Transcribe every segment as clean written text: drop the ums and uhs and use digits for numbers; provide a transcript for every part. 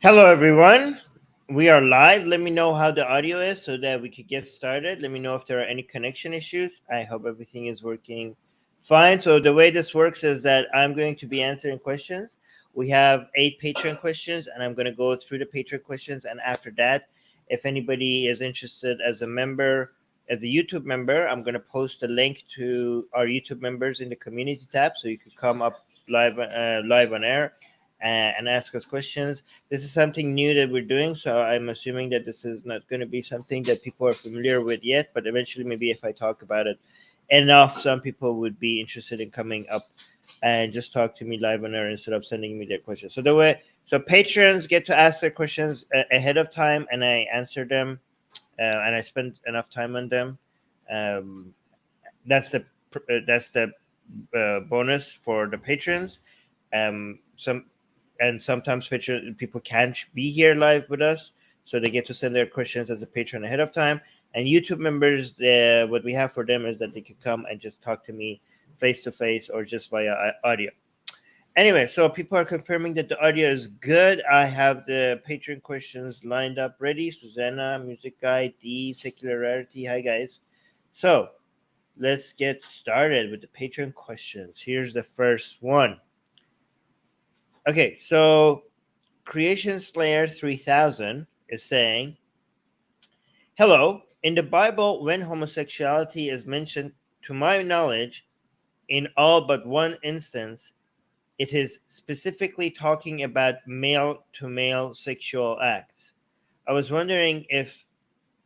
Hello, everyone. We are live. Let me know how the audio is so that we could get started. Let me know if there are any connection issues. I hope everything is working fine. So, the way this works is that I'm going to be answering questions. We have 8 Patreon questions, and I'm going to go through the Patreon questions. And after that, if anybody is interested as a member, as a YouTube member, I'm going to post a link to our YouTube members in the community tab so you could come up live on air and ask us questions. This is something new that we're doing, so I'm assuming that this is not going to be something that people are familiar with yet, but eventually maybe if I talk about it enough, some people would be interested in coming up and just talk to me live on air instead of sending me their questions. So patrons get to ask their questions ahead of time, and I answer them, and I spend enough time on them. Um, that's the bonus for the patrons. Sometimes people can't be here live with us, so they get to send their questions as a patron ahead of time. And YouTube members, what we have for them is that they can come and just talk to me face to face or just via audio. Anyway, so people are confirming that the audio is good. I have the patron questions lined up ready. Susanna, Music Guy, D, Secular Rarity. Hi, guys. So let's get started with the patron questions. Here's the first one. Okay, so Creation Slayer 3000 is saying, hello, in the Bible, when homosexuality is mentioned, to my knowledge, in all but one instance, it is specifically talking about male to male sexual acts. I was wondering, is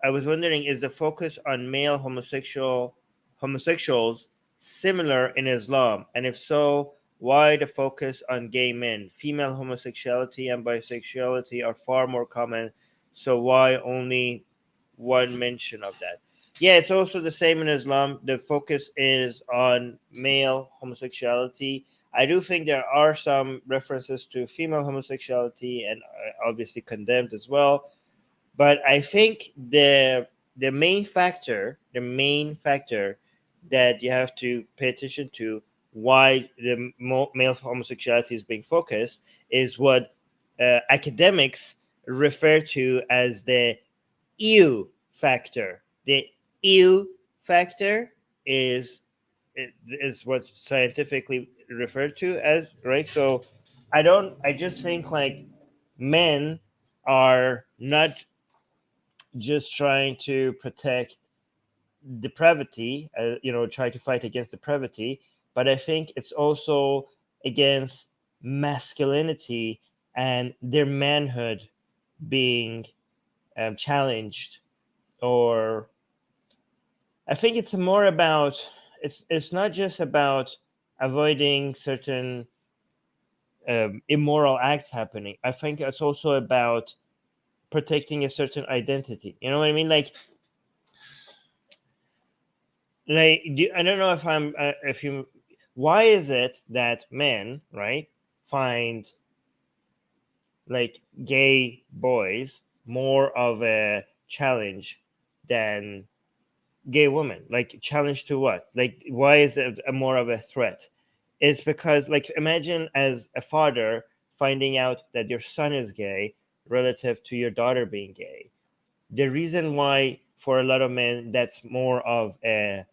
the focus on male homosexuals similar in Islam? And if so, why the focus on gay men? Female homosexuality and bisexuality are far more common, so why only one mention of that? Yeah, it's also the same in Islam. The focus is on male homosexuality. I do think there are some references to female homosexuality and obviously condemned as well. But I think the main factor that you have to pay attention to why the male homosexuality is being focused is what academics refer to as the ew factor. The ew factor is what's scientifically referred to as, right? So I just think like men are not just trying to protect depravity, try to fight against depravity, but I think it's also against masculinity and their manhood being challenged. Or I think it's more about it's not just about avoiding certain immoral acts happening. I think it's also about protecting a certain identity. You know what I mean? I don't know if you. Why is it that men, right, find like gay boys more of a challenge than gay women? Like, challenge to what? Like, why is it more of a threat? It's because, like, imagine as a father finding out that your son is gay relative to your daughter being gay. The reason why for a lot of men that's more of a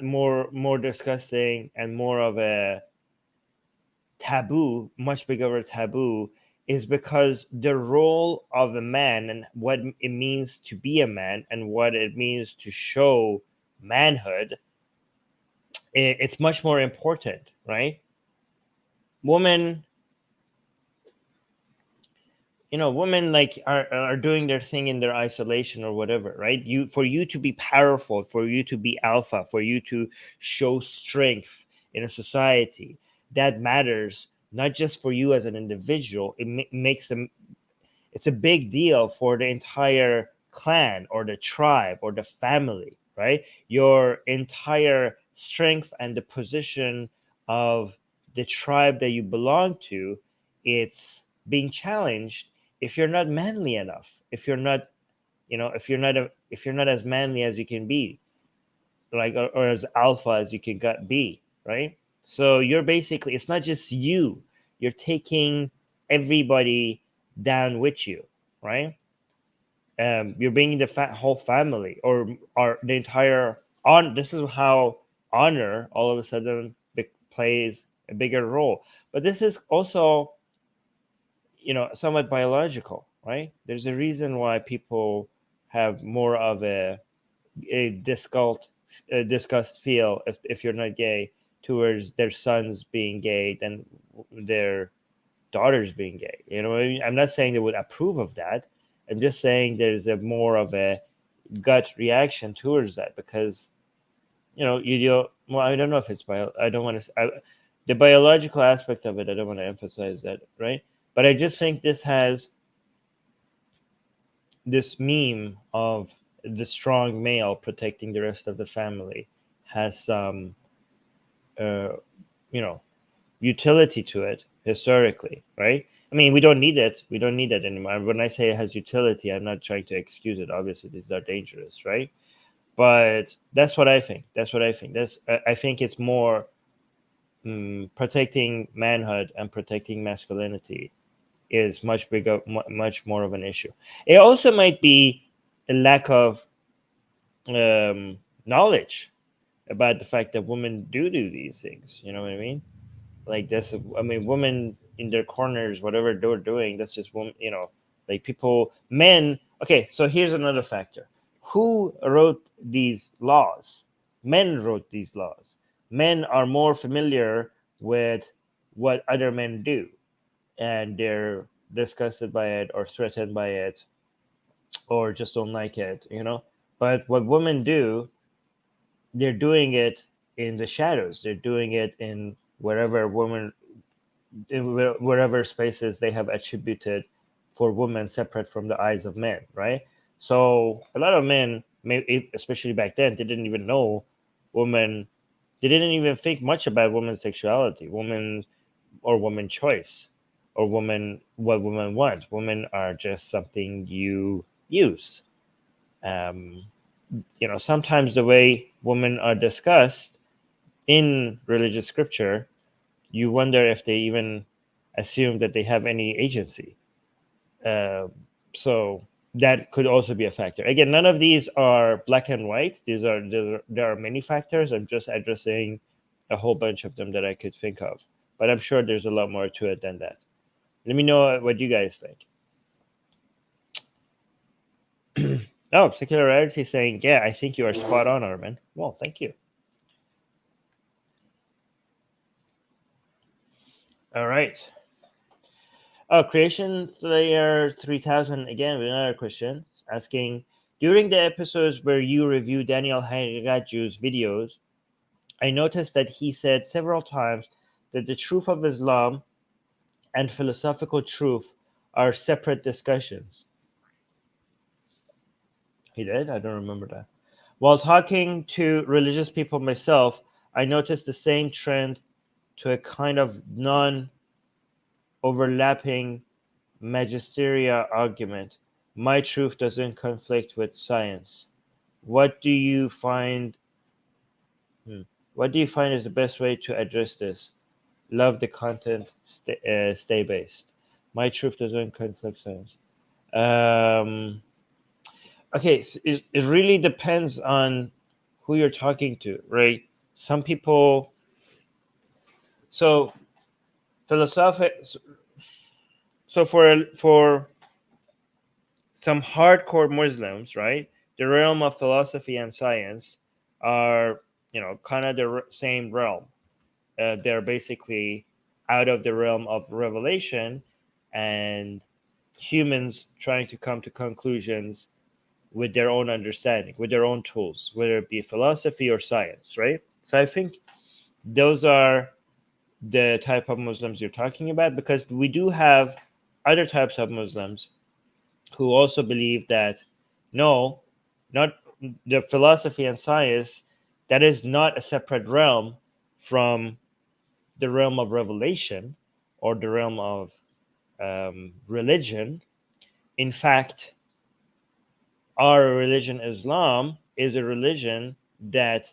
more disgusting and more of a taboo, much bigger of a taboo, is because the role of a man and what it means to be a man and what it means to show manhood, it's much more important, right? Women, women like are doing their thing in their isolation or whatever, right? For you to be powerful, for you to be alpha, for you to show strength in a society, that matters not just for you as an individual. Makes them, it's a big deal for the entire clan or the tribe or the family, right? Your entire strength and the position of the tribe that you belong to, it's being challenged if you're not manly enough, if you're not, if you're not as manly as you can be, like, or as alpha as you can be, right? So you're basically, it's not just you're taking everybody down with you, right? You're bringing the whole family or the entire on. This is how honor all of a sudden plays a bigger role. But this is also, somewhat biological, right? There's a reason why people have more of a disgust feel if you're not gay towards their sons being gay than their daughters being gay. You know what I mean? I'm not saying they would approve of that. I'm just saying there's a more of a gut reaction towards that because, well, I don't know if it's I don't want to. The biological aspect of it, I don't want to emphasize that, right? But I just think this has this meme of the strong male protecting the rest of the family has some, utility to it historically, right? I mean, we don't need it. We don't need it anymore. When I say it has utility, I'm not trying to excuse it. Obviously, these are dangerous, right? But that's what I think. I think it's more protecting manhood and protecting masculinity is much bigger, much more of an issue. It also might be a lack of knowledge about the fact that women do these things. You know what I mean? Like this, I mean, women in their corners, whatever they're doing, that's just women. Like men. Okay, so here's another factor: who wrote these laws? Men wrote these laws. Men are more familiar with what other men do, and they're disgusted by it or threatened by it or just don't like it, but what women do, they're doing it in the shadows. They're doing it in wherever spaces they have attributed for women separate from the eyes of men, right? So a lot of men, especially back then, they didn't even know women. They didn't even think much about women's sexuality, women or woman choice, or what women want. Women are just something you use. Sometimes the way women are discussed in religious scripture, you wonder if they even assume that they have any agency. So that could also be a factor. Again, none of these are black and white. There are many factors. I'm just addressing a whole bunch of them that I could think of, but I'm sure there's a lot more to it than that. Let me know what you guys think. Oh, Secularity saying, yeah, I think you are spot on, Armin. Well, thank you. All right. Oh, Creation Slayer 3000 again with another question asking, during the episodes where you review Daniel Haggaju's videos, I noticed that he said several times that the truth of Islam and philosophical truth are separate discussions. He did? I don't remember that. While talking to religious people myself, I noticed the same trend to a kind of non-overlapping magisteria argument. My truth doesn't conflict with science. What do you find? What do you find is the best way to address this? Love the content. Stay based. My truth doesn't conflict science. Okay, so it really depends on who you're talking to, right? Some people. So philosophic. So for some hardcore Muslims, right, the realm of philosophy and science are, kind of the same realm. They're basically out of the realm of revelation and humans trying to come to conclusions with their own understanding, with their own tools, whether it be philosophy or science, right? So I think those are the type of Muslims you're talking about, because we do have other types of Muslims who also believe that no, not the philosophy and science, that is not a separate realm from the realm of revelation or the realm of religion. In fact, our religion, Islam, is a religion that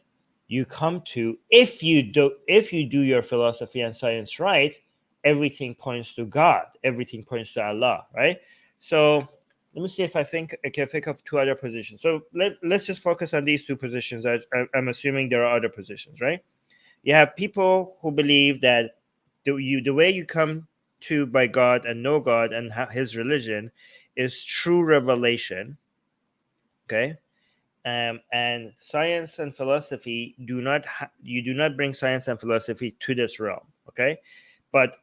you come to if you do your philosophy and science right, everything points to God, everything points to Allah, right? So let me see if I can think of two other positions. So let's just focus on these two positions. I'm assuming there are other positions, right? You have people who believe that the way you come to by God and know God and His religion is true revelation. Okay, and science and philosophy you do not bring science and philosophy to this realm. Okay, but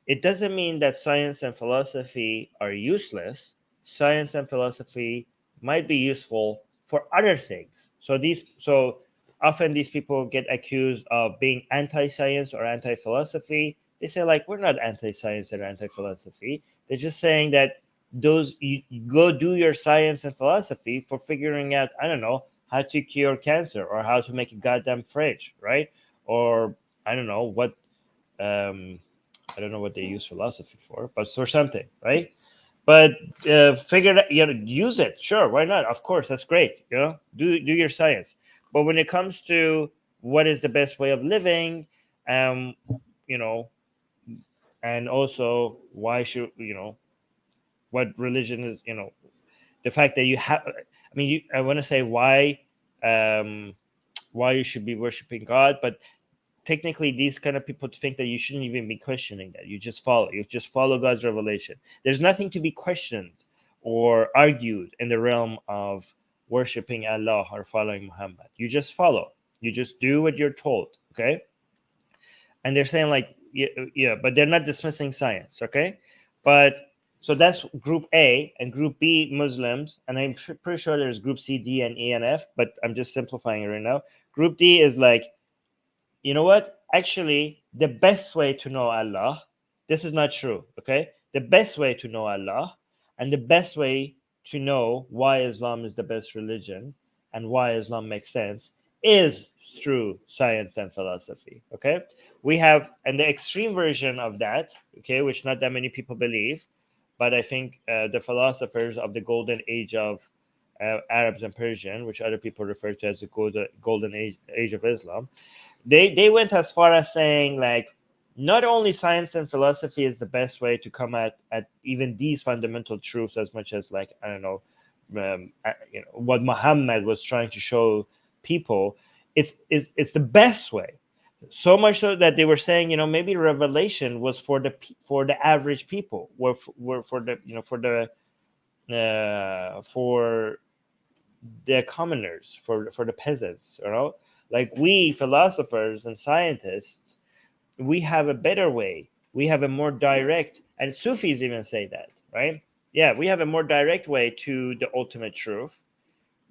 it doesn't mean that science and philosophy are useless. Science and philosophy might be useful for other things. So often these people get accused of being anti-science or anti-philosophy. They say like we're not anti-science or anti-philosophy. They're just saying that you go do your science and philosophy for figuring out, I don't know, how to cure cancer or how to make a goddamn fridge, right? Or I don't know what I don't know what they use philosophy for, but for something, right? But figure that, use it. Sure, why not? Of course, that's great. Do your science. But when it comes to what is the best way of living, um, you know, and also why should what religion is, the fact that you have. I mean, I want to say why you should be worshiping God, but technically these kind of people think that you shouldn't even be questioning that. You just follow God's revelation. There's nothing to be questioned or argued in the realm of worshiping Allah or following Muhammad. You just follow. You just do what you're told. Okay. And they're saying like yeah, but they're not dismissing science. Okay. But so that's group A. And group B Muslims, and I'm pretty sure there's group C, D, and E and F, but I'm just simplifying it right now. Group D is like, you know what? Actually, the best way to know Allah, this is not true, okay? The best way to know Allah and the best way to know why Islam is the best religion and why Islam makes sense is through science and philosophy, okay? We have, and the extreme version of that, okay, which not that many people believe, but I think the philosophers of the golden age of Arabs and Persian, which other people refer to as the golden age of Islam, they went as far as saying like not only science and philosophy is the best way to come at even these fundamental truths as much as like I don't know, what Muhammad was trying to show people. It's the best way, so much so that they were saying maybe revelation was for the average people, were for the for the commoners, for the peasants, like we philosophers and scientists, we have a better way. We have a more direct, and Sufis even say that, right? Yeah, we have a more direct way to the ultimate truth.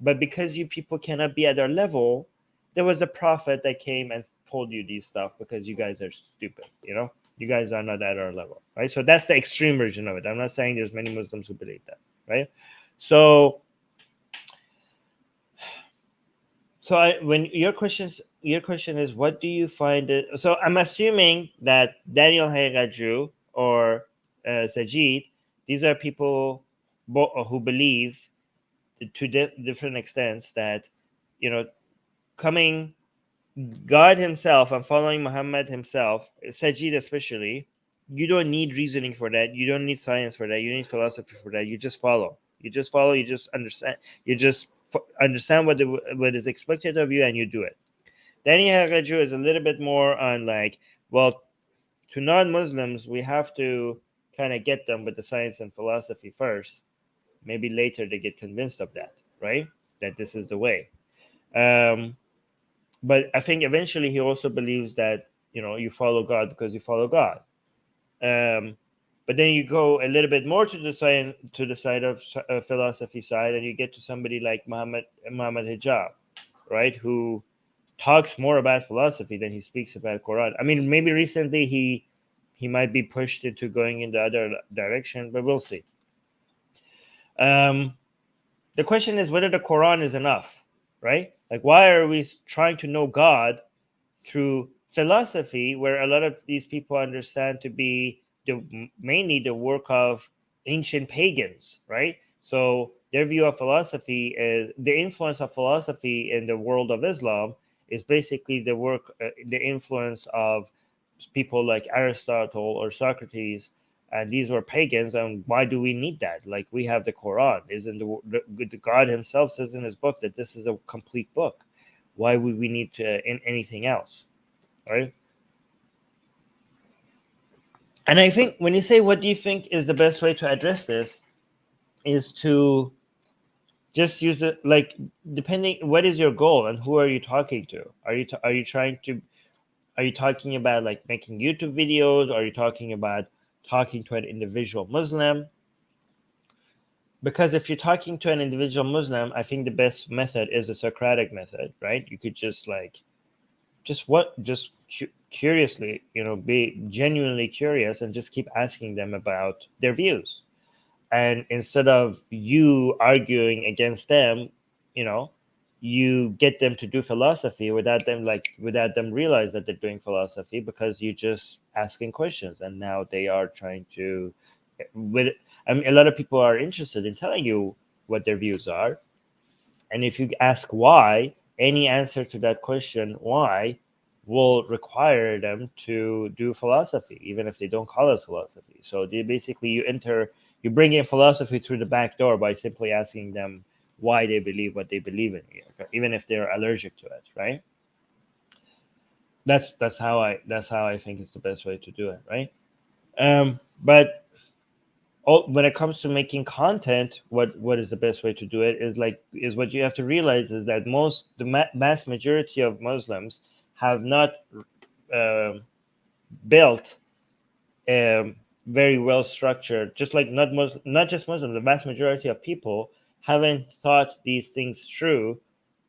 But because you people cannot be at our level, there was a prophet that came and told you these stuff because you guys are stupid, you guys are not at our level, right? So that's the extreme version of it. I'm not saying there's many Muslims who believe that, right? So when your question is what do you find it? So I'm assuming that Daniel Hayraju or Sajid, these are people who believe to different extents that coming God himself and following Muhammad himself, Sajid especially, you don't need reasoning for that. You don't need science for that. You need philosophy for that. You just follow. You just follow. You just understand. You just understand what is expected of you, and you do it. Dani Haraju is a little bit more on like, well, to non-Muslims, we have to kind of get them with the science and philosophy first. Maybe later they get convinced of that, right? That this is the way. But I think eventually he also believes that you follow God because you follow God. But then you go a little bit more to the side of philosophy side, and you get to somebody like Muhammad Hijab, right? Who talks more about philosophy than he speaks about Quran. I mean, maybe recently he might be pushed into going in the other direction, but we'll see. The question is whether the Quran is enough, right? Like, why are we trying to know God through philosophy, where a lot of these people understand to be mainly the work of ancient pagans, right? So their view of philosophy is the influence of philosophy in the world of Islam is basically the influence of people like Aristotle or Socrates, and these were pagans. And why do we need that? Like, we have the Quran. Isn't the God himself says in his book that this is a complete book? Why would we need anything else, right? And I think when you say, what do you think is the best way to address this, is to just use it, like, depending, what is your goal and who are you talking to? Are you talking about like making YouTube videos? Are you talking about talking to an individual Muslim? Because if you're talking to an individual Muslim, I think the best method is the Socratic method, right? You could just curiously, be genuinely curious and just keep asking them about their views. And instead of you arguing against them, you get them to do philosophy without them realize that they're doing philosophy, because you're just asking questions, and now they are trying to a lot of people are interested in telling you what their views are. And if you ask why, any answer to that question, why, will require them to do philosophy, even if they don't call it philosophy. So you bring in philosophy through the back door by simply asking them why they believe what they believe in, even if they're allergic to it, right? That's how I think it's the best way to do it, right? But when it comes to making content, what is the best way to do it is what you have to realize is that the mass majority of Muslims have not built very well structured, just like not just Muslims, the vast majority of people haven't thought these things through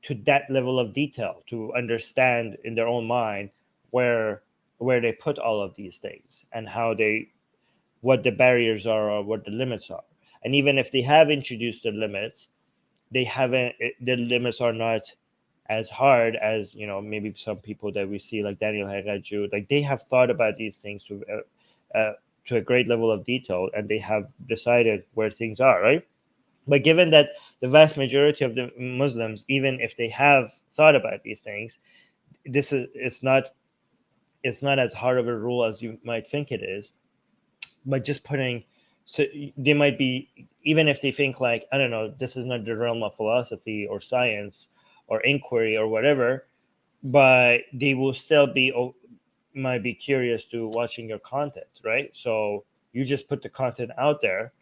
to that level of detail to understand in their own mind where they put all of these things and what the barriers are or what the limits are. And even if they have introduced the limits, the limits are not as hard as maybe some people that we see, like Daniel Hagaju. Like, they have thought about these things to a great level of detail, and they have decided where things are, right? But given that the vast majority of the Muslims, even if they have thought about these things, it's not as hard of a rule as you might think it is. But just so they might be, even if they think like, I don't know, this is not the realm of philosophy or science or inquiry or whatever, but they will still might be curious to watching your content, right? So you just put the content out there,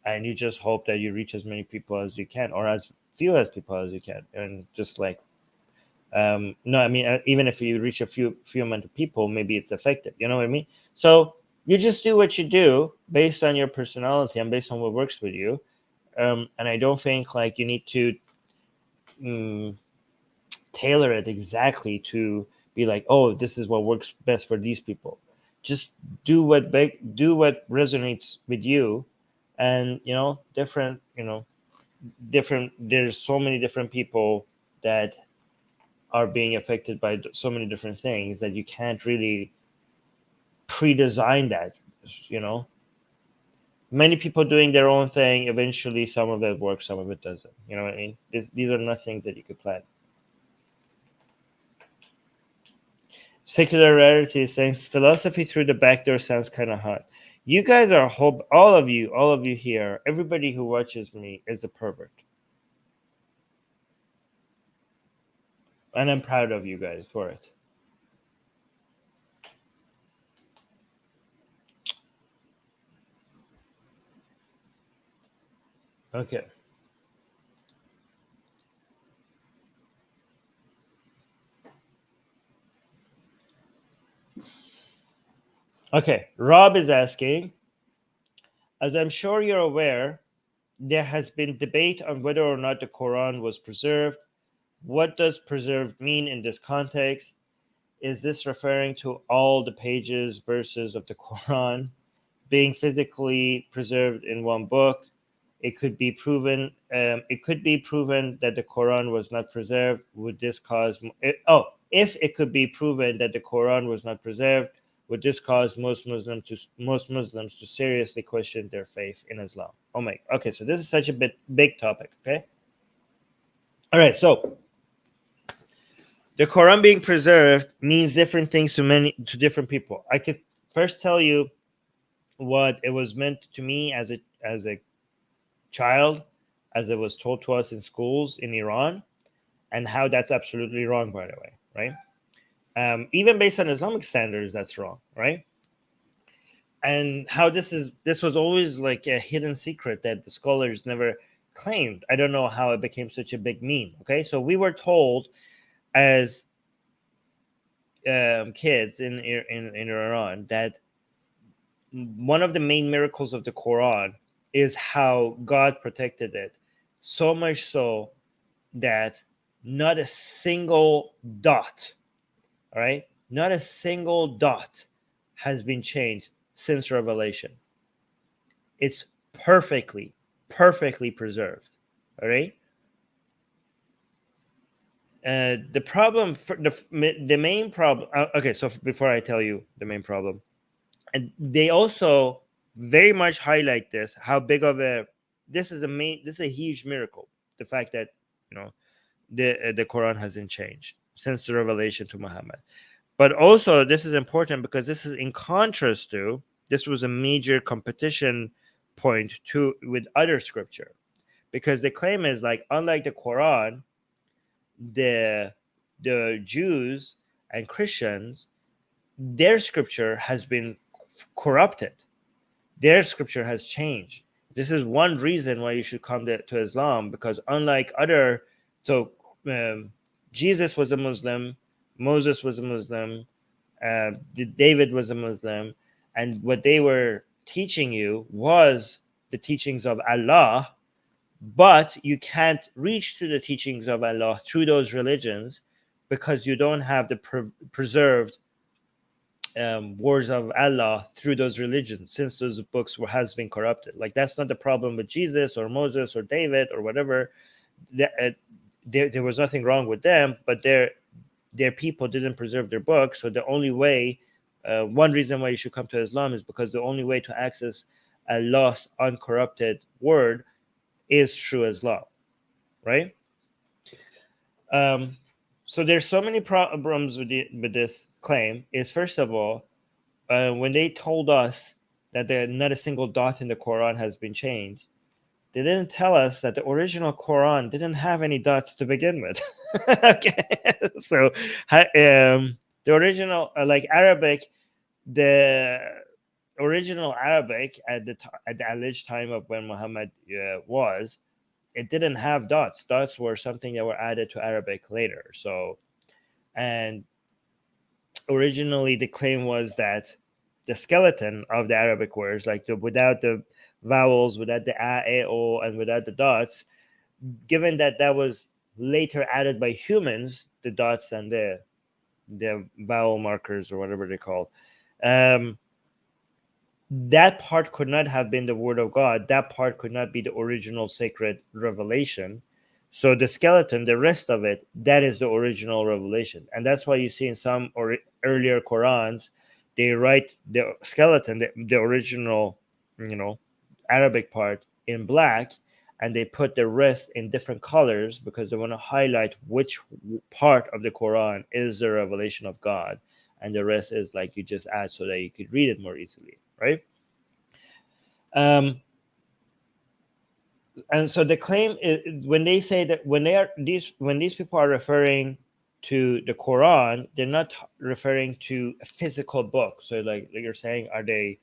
and you just hope that you reach as many people as you can, or as few as people as you can, and just like no, I mean, even if you reach a few amount of people, maybe it's effective. You know what I mean? So you just do what you do based on your personality and based on what works with you. And I don't think like you need to tailor it exactly to be like, oh, this is what works best for these people. Just do what resonates with you, and there's so many different people that are being affected by so many different things that you can't really pre-design that. Many people doing their own thing, eventually some of it works, some of it doesn't. You know what I mean? These are not things that you could plan. Secular Rarity is saying philosophy through the back door sounds kind of hot. You guys are all of you here, everybody who watches me is a pervert. And I'm proud of you guys for it. Okay. Okay. Rob is asking, as I'm sure you're aware, there has been debate on whether or not the Quran was preserved. What does preserved mean in this context? Is this referring to all the pages, verses of the Quran being physically preserved in one book? It could be proven. It could be proven that the Quran was not preserved. Would this cause? If it could be proven that the Quran was not preserved, would this cause most Muslims to seriously question their faith in Islam? Oh my. Okay, so this is such a big topic. Okay. All right. So The Quran being preserved means different things to different people. I could first tell you what it was meant to me as a child, as it was told to us in schools in Iran, and how that's absolutely wrong, by the way, right? Even based on Islamic standards, that's wrong, right? And how this was always like a hidden secret that the scholars never claimed. I don't know how it became such a big meme. Okay, so we were told as kids in Iran that one of the main miracles of the Quran is how God protected it, so much so that not a single dot, all right, not a single dot has been changed since Revelation. It's perfectly preserved, all right. The problem for the main problem. Okay, so before I tell you the main problem, and they also very much highlight this, how big of a this is a huge miracle, the fact that the Quran hasn't changed since the revelation to Muhammad. But also this is important because this is in contrast to, this was a major competition point to with other scripture, because the claim is like, unlike the Quran, the Jews and Christians, their scripture has been corrupted. Their scripture has changed. This is one reason why you should come to Islam, because unlike other, so Jesus was a Muslim, Moses was a Muslim, David was a Muslim, and what they were teaching you was the teachings of Allah, but you can't reach to the teachings of Allah through those religions because you don't have the preserved words of Allah through those religions, since those books has been corrupted. Like, that's not the problem with Jesus or Moses or David or whatever. There was nothing wrong with them, but their people didn't preserve their books. So the only way, one reason why you should come to Islam is because the only way to access Allah's uncorrupted word is through Islam, right? So there's so many problems with this claim. Is, first of all, when they told us that not a single dot in the Quran has been changed, they didn't tell us that the original Quran didn't have any dots to begin with. Okay, so the original, like Arabic, the original Arabic at the alleged time of when Muhammad was, it didn't have dots. Dots were something that were added to Arabic later. So, and originally the claim was that the skeleton of the Arabic words, like without the vowels, without the a, o, and without the dots, given that that was later added by humans, the dots and the vowel markers or whatever they call, that part could not have been the word of God. That part could not be the original sacred revelation. So the skeleton, the rest of it, that is the original revelation. And that's why you see in some earlier Qurans, they write the skeleton, the original, Arabic part, in black, and they put the rest in different colors because they want to highlight which part of the Quran is the revelation of God, and the rest is like you just add so that you could read it more easily, right? And so the claim is, when they say that when these people are referring to the Quran, they're not referring to a physical book. So like you're saying, are they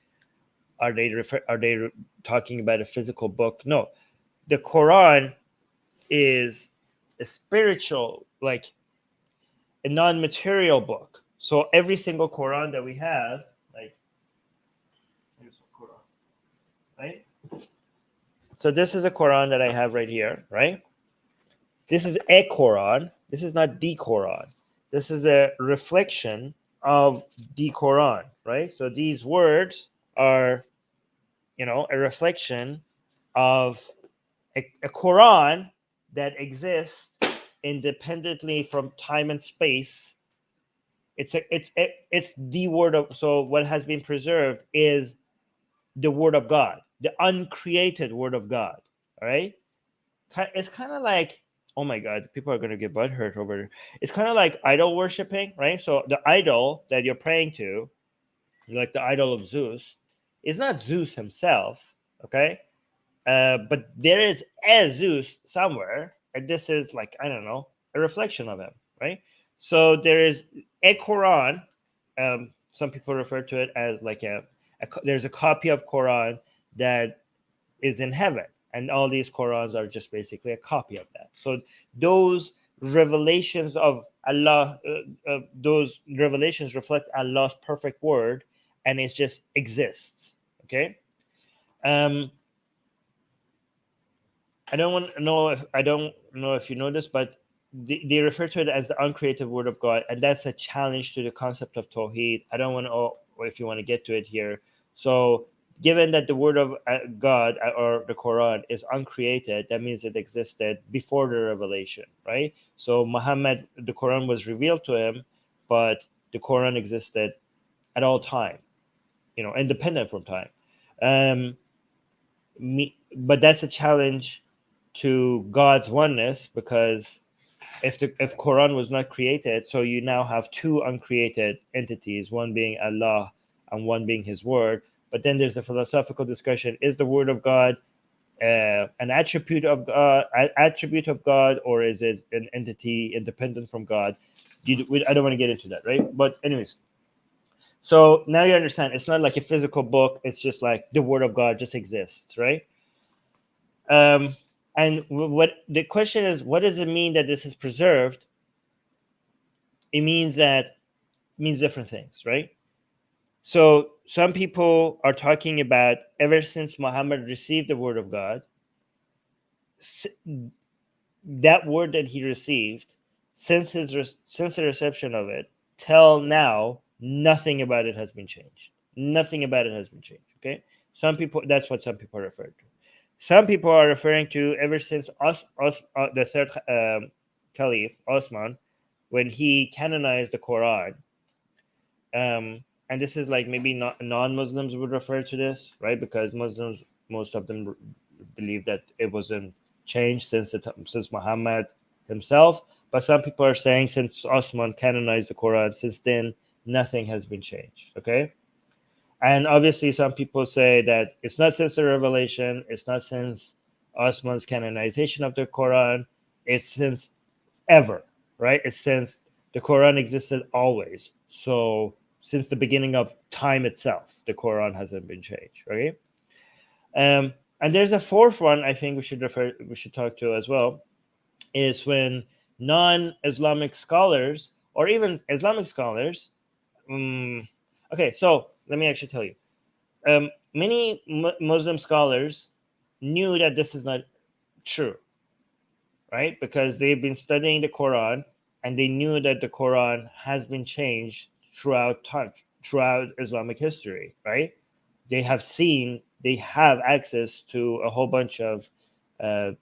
talking about a physical book? No, the Quran is a spiritual, like a non-material book. So every single Quran that we have, like, here's a Quran, right? So this is a Quran that I have right here, right? This is a Quran. This is not the Quran. This is a reflection of the Quran, right? So these words are, a reflection of a Quran that exists independently from time and space. It's the word of. So what has been preserved is the word of God, the uncreated word of God. All right. It's kind of like oh my God, people are going to get butthurt over it. It's kind of like idol worshiping, right? So the idol that you're praying to, like the idol of Zeus, is not Zeus himself, okay? But there is a Zeus somewhere, and this is like, I don't know, a reflection of him, right? So there is a Quran. Some people refer to it as like there's a copy of Quran that is in heaven, and all these Qurans are just basically a copy of that. So those revelations of Allah, those revelations reflect Allah's perfect word, and it just exists. Okay. Um, I don't know if you know this, but they refer to it as the uncreated word of God, and that's a challenge to the concept of Tawheed. I don't want to know if you want to get to it here. So, given that the word of God or the Quran is uncreated, that means it existed before the revelation, right? So, Muhammad, the Quran was revealed to him, but the Quran existed at all time, independent from time. But that's a challenge to God's oneness, because if Quran was not created, so you now have two uncreated entities, one being Allah and one being His word. But then there's a philosophical discussion: is the word of God an attribute of God, or is it an entity independent from God? I don't want to get into that, right? But anyways, so now you understand. It's not like a physical book. It's just like the word of God just exists, right? And what the question is, what does it mean that this is preserved? It means different things, right? So some people are talking about ever since Muhammad received the word of God, that word that he received, since the reception of it till now, nothing about it has been changed. Nothing about it has been changed. Okay, that's what some people refer to. Some people are referring to ever since the third Caliph, Osman, when he canonized the Quran. And this is like maybe non-Muslims would refer to this, right? Because Muslims, most of them believe that it wasn't changed since Muhammad himself. But some people are saying since Osman canonized the Quran, since then, nothing has been changed. Okay? And obviously, some people say that it's not since the revelation, it's not since Osman's canonization of the Quran, it's since ever, right? It's since the Quran existed always. So since the beginning of time itself, the Quran hasn't been changed, right? And there's a fourth one I think we should talk to as well, is when non-Islamic scholars or even Islamic scholars. Okay, so let me actually tell you. Many Muslim scholars knew that this is not true, right? Because they've been studying the Quran and they knew that the Quran has been changed throughout Islamic history, right? They have access to a whole bunch of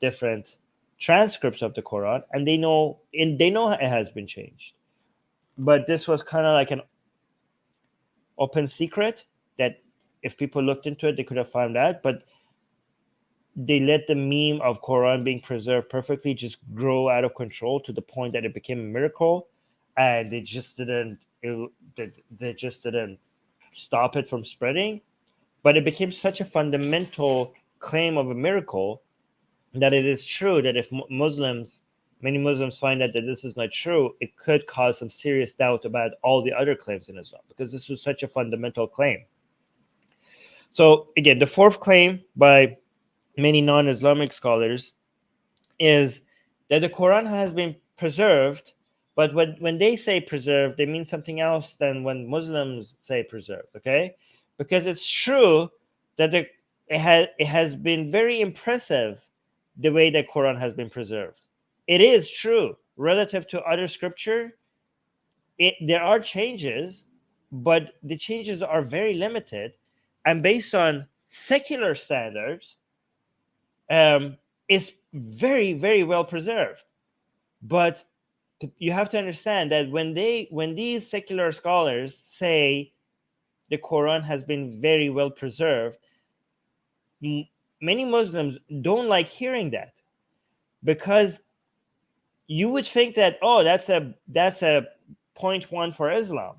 different transcripts of the Quran, and they know it has been changed. But this was kind of like an open secret that if people looked into it, they could have found out. But they let the meme of Quran being preserved perfectly just grow out of control to the point that it became a miracle, and they just didn't stop it from spreading. But it became such a fundamental claim of a miracle that it is true that if many Muslims find out that this is not true, it could cause some serious doubt about all the other claims in Islam, because this was such a fundamental claim. So again, the fourth claim by many non-Islamic scholars is that the Quran has been preserved, but when they say preserved, they mean something else than when Muslims say preserved, okay? Because it's true that it has been very impressive the way the Quran has been preserved. It is true relative to other scripture. There are changes, but the changes are very limited, and based on secular standards, it's very, very well preserved. But you have to understand that when these secular scholars say the Quran has been very well preserved, many Muslims don't like hearing that, because you would think that, oh, that's a 0.1 for Islam.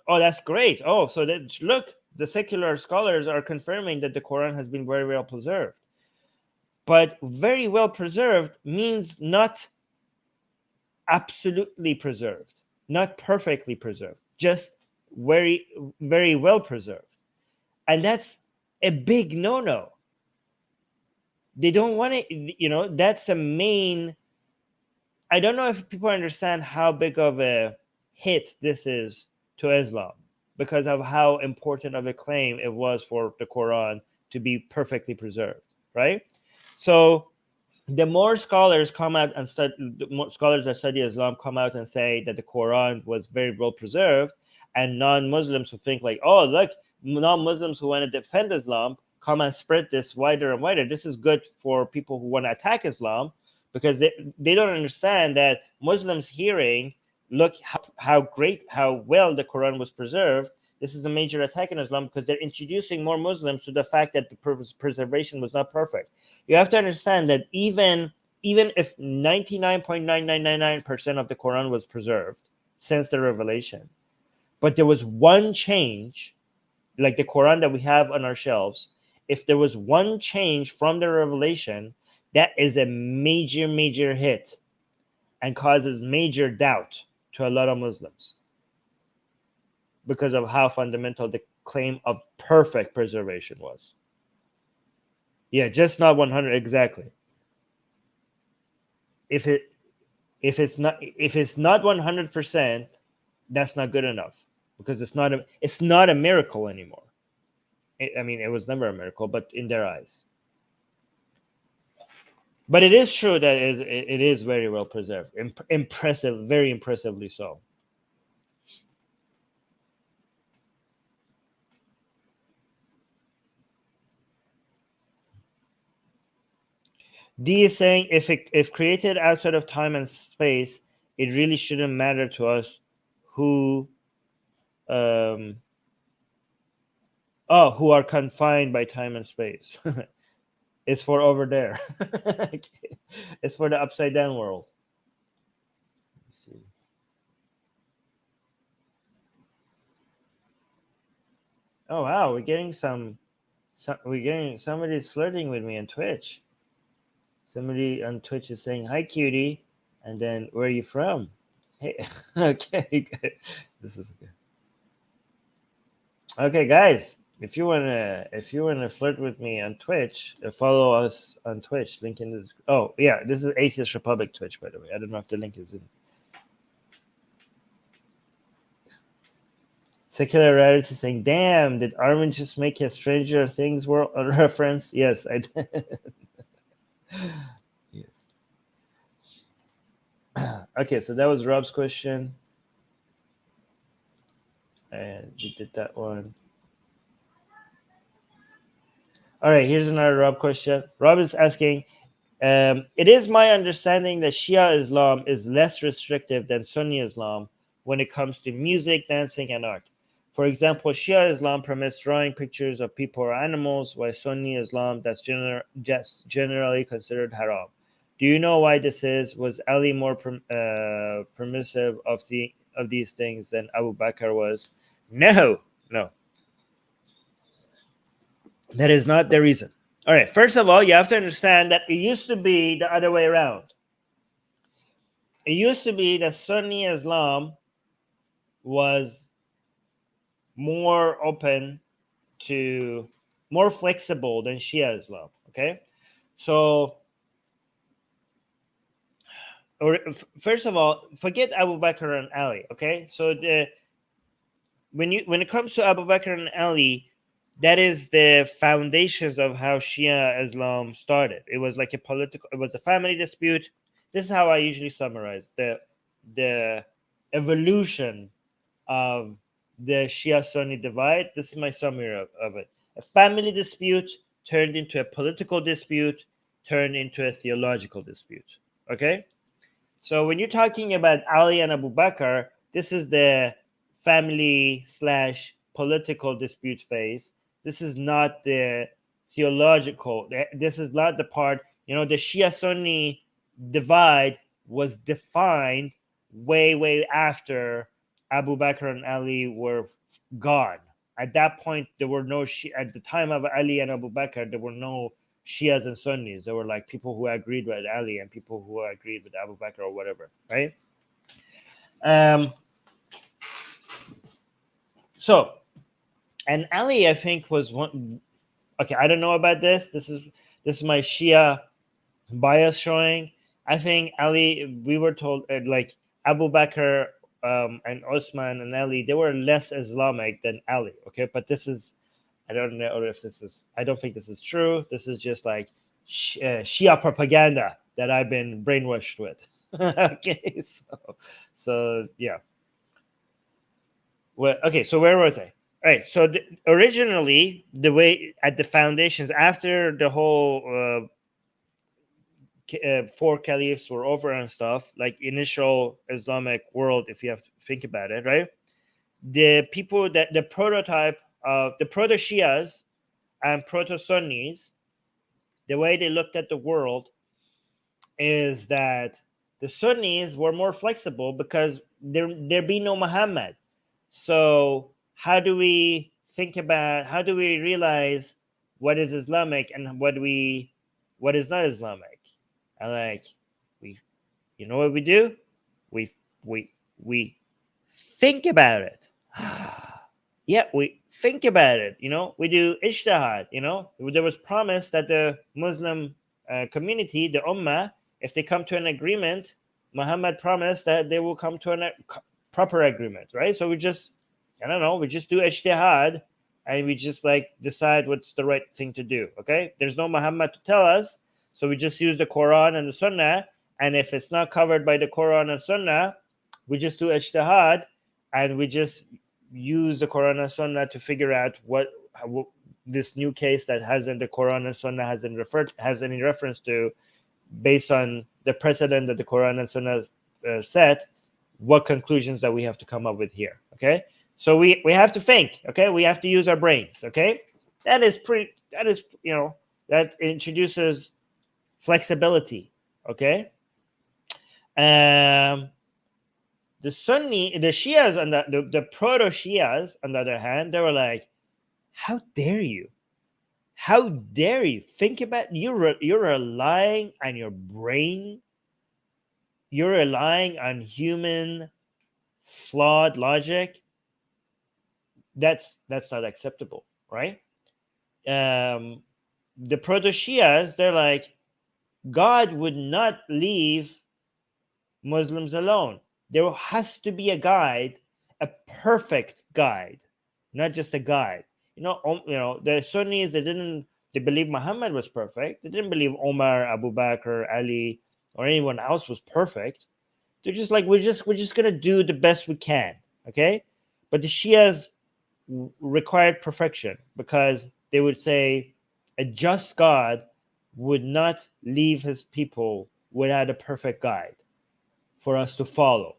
Oh, that's great. Oh, so that, look, the secular scholars are confirming that the Quran has been very well preserved. But very well preserved means not absolutely preserved, not perfectly preserved, just very, very well preserved. And that's a big no-no. They don't want to, that's a main. I don't know if people understand how big of a hit this is to Islam because of how important of a claim it was for the Quran to be perfectly preserved, right? So the more scholars come out and study, the more scholars that study Islam come out and say that the Quran was very well preserved, and non-Muslims who think like, oh, look, non-Muslims who want to defend Islam come and spread this wider and wider. This is good for people who want to attack Islam because they don't understand that Muslims hearing, look how great, how well the Quran was preserved. This is a major attack on Islam because they're introducing more Muslims to the fact that the preservation was not perfect. You have to understand that even if 99.9999% of the Quran was preserved since the revelation, but there was one change, like the Quran that we have on our shelves, if there was one change from the revelation, that is a major, major hit and causes major doubt to a lot of Muslims because of how fundamental the claim of perfect preservation was. Yeah, just not 100 exactly. If it's not 100%, that's not good enough because it's not a miracle anymore. I mean, it was never a miracle, but in their eyes. But it is true that it is very well preserved, impressive, very impressively so. D is saying if created outside of time and space, it really shouldn't matter to us who who are confined by time and space. It's for over there. It's for the upside down world. Let's see. Oh wow, we're getting somebody's flirting with me on Twitch. Somebody on Twitch is saying, "Hi, cutie," and then, "Where are you from?" Hey, okay, good. This is good. Okay, guys, if you wanna flirt with me on Twitch, follow us on Twitch. Link in the. Oh yeah, this is Atheist Republic Twitch, by the way. I don't know if the link is in. Secular Rarity saying, "Damn, did Armin just make a Stranger Things world reference?" Yes, I did. Yes. Okay, so that was Rob's question, and we did that one. All right, here's another Rob question. Rob is asking, it is my understanding that Shia Islam is less restrictive than Sunni Islam when it comes to music, dancing, and art. For example, Shia Islam permits drawing pictures of people or animals, while Sunni Islam that's just generally considered haram. Do you know why this is? Was Ali more permissive of these things than Abu Bakr was? No. That is not the reason. All right. First of all, you have to understand that it used to be the other way around. It used to be that Sunni Islam was more open to, more flexible than Shia Islam. Okay. So, first of all, forget Abu Bakr and Ali. Okay. So when it comes to Abu Bakr and Ali, that is the foundations of how Shia Islam started. It was like it was a family dispute. This is how I usually summarize the evolution of the Shia Sunni divide. This is my summary of it. A family dispute turned into a political dispute, turned into a theological dispute. Okay? So when you're talking about Ali and Abu Bakr, this is the family / political dispute phase. This is not the theological. This is not the part, the Shia Sunni divide was defined way after Abu Bakr and Ali were gone. At that point, there were no at the time of Ali and Abu Bakr, there were no Shias and Sunnis. There were like people who agreed with Ali and people who agreed with Abu Bakr or whatever, right? So, and Ali, I think, was one. Okay, I don't know about this. This is my Shia bias showing. I think Ali, we were told like Abu Bakr and Osman and Ali, they were less Islamic than Ali. Okay, but this is, I don't know if this is, I don't think this is true. This is just like Shia propaganda that I've been brainwashed with. Okay, so yeah. Well, okay, so where was I? All right, so originally the way at the foundations after the whole 4 caliphs were over and stuff, like initial Islamic world, if you have to think about it, right? The people that the prototype of the proto Shias and proto Sunnis, the way they looked at the world is that the Sunnis were more flexible because there be no Muhammad. So how do we realize what is Islamic and what is not Islamic? And like you know what we do? We think about it. Yeah, we think about it. We do ijtihad. There was promise that the Muslim community, the Ummah, if they come to an agreement, Muhammad promised that they will come to a proper agreement, right? So we just do ijtihad and we just like decide what's the right thing to do. Okay, there's no Muhammad to tell us, so we just use the Quran and the Sunnah. And if it's not covered by the Quran and Sunnah, we just do ijtihad and we just use the Quran and Sunnah to figure out what this new case that hasn't the Quran and Sunnah has any reference to, based on the precedent that the Quran and Sunnah set, what conclusions that we have to come up with here. Okay, so we have to think. Okay, we have to use our brains. Okay, that introduces flexibility. Okay, the Shias and the proto Shias, on the other hand, they were like, how dare you? How dare you? Think about you're relying on your brain. You're relying on human flawed logic. That's not acceptable, right? The proto Shias, they're like, God would not leave Muslims alone. There has to be a guide, a perfect guide, not just a guide. The Sunnis, they believe Muhammad was perfect. They didn't believe Omar, Abu Bakr, Ali, or anyone else was perfect. They're just like, we're just gonna do the best we can. Okay, but the Shias required perfection because they would say a just God would not leave his people without a perfect guide for us to follow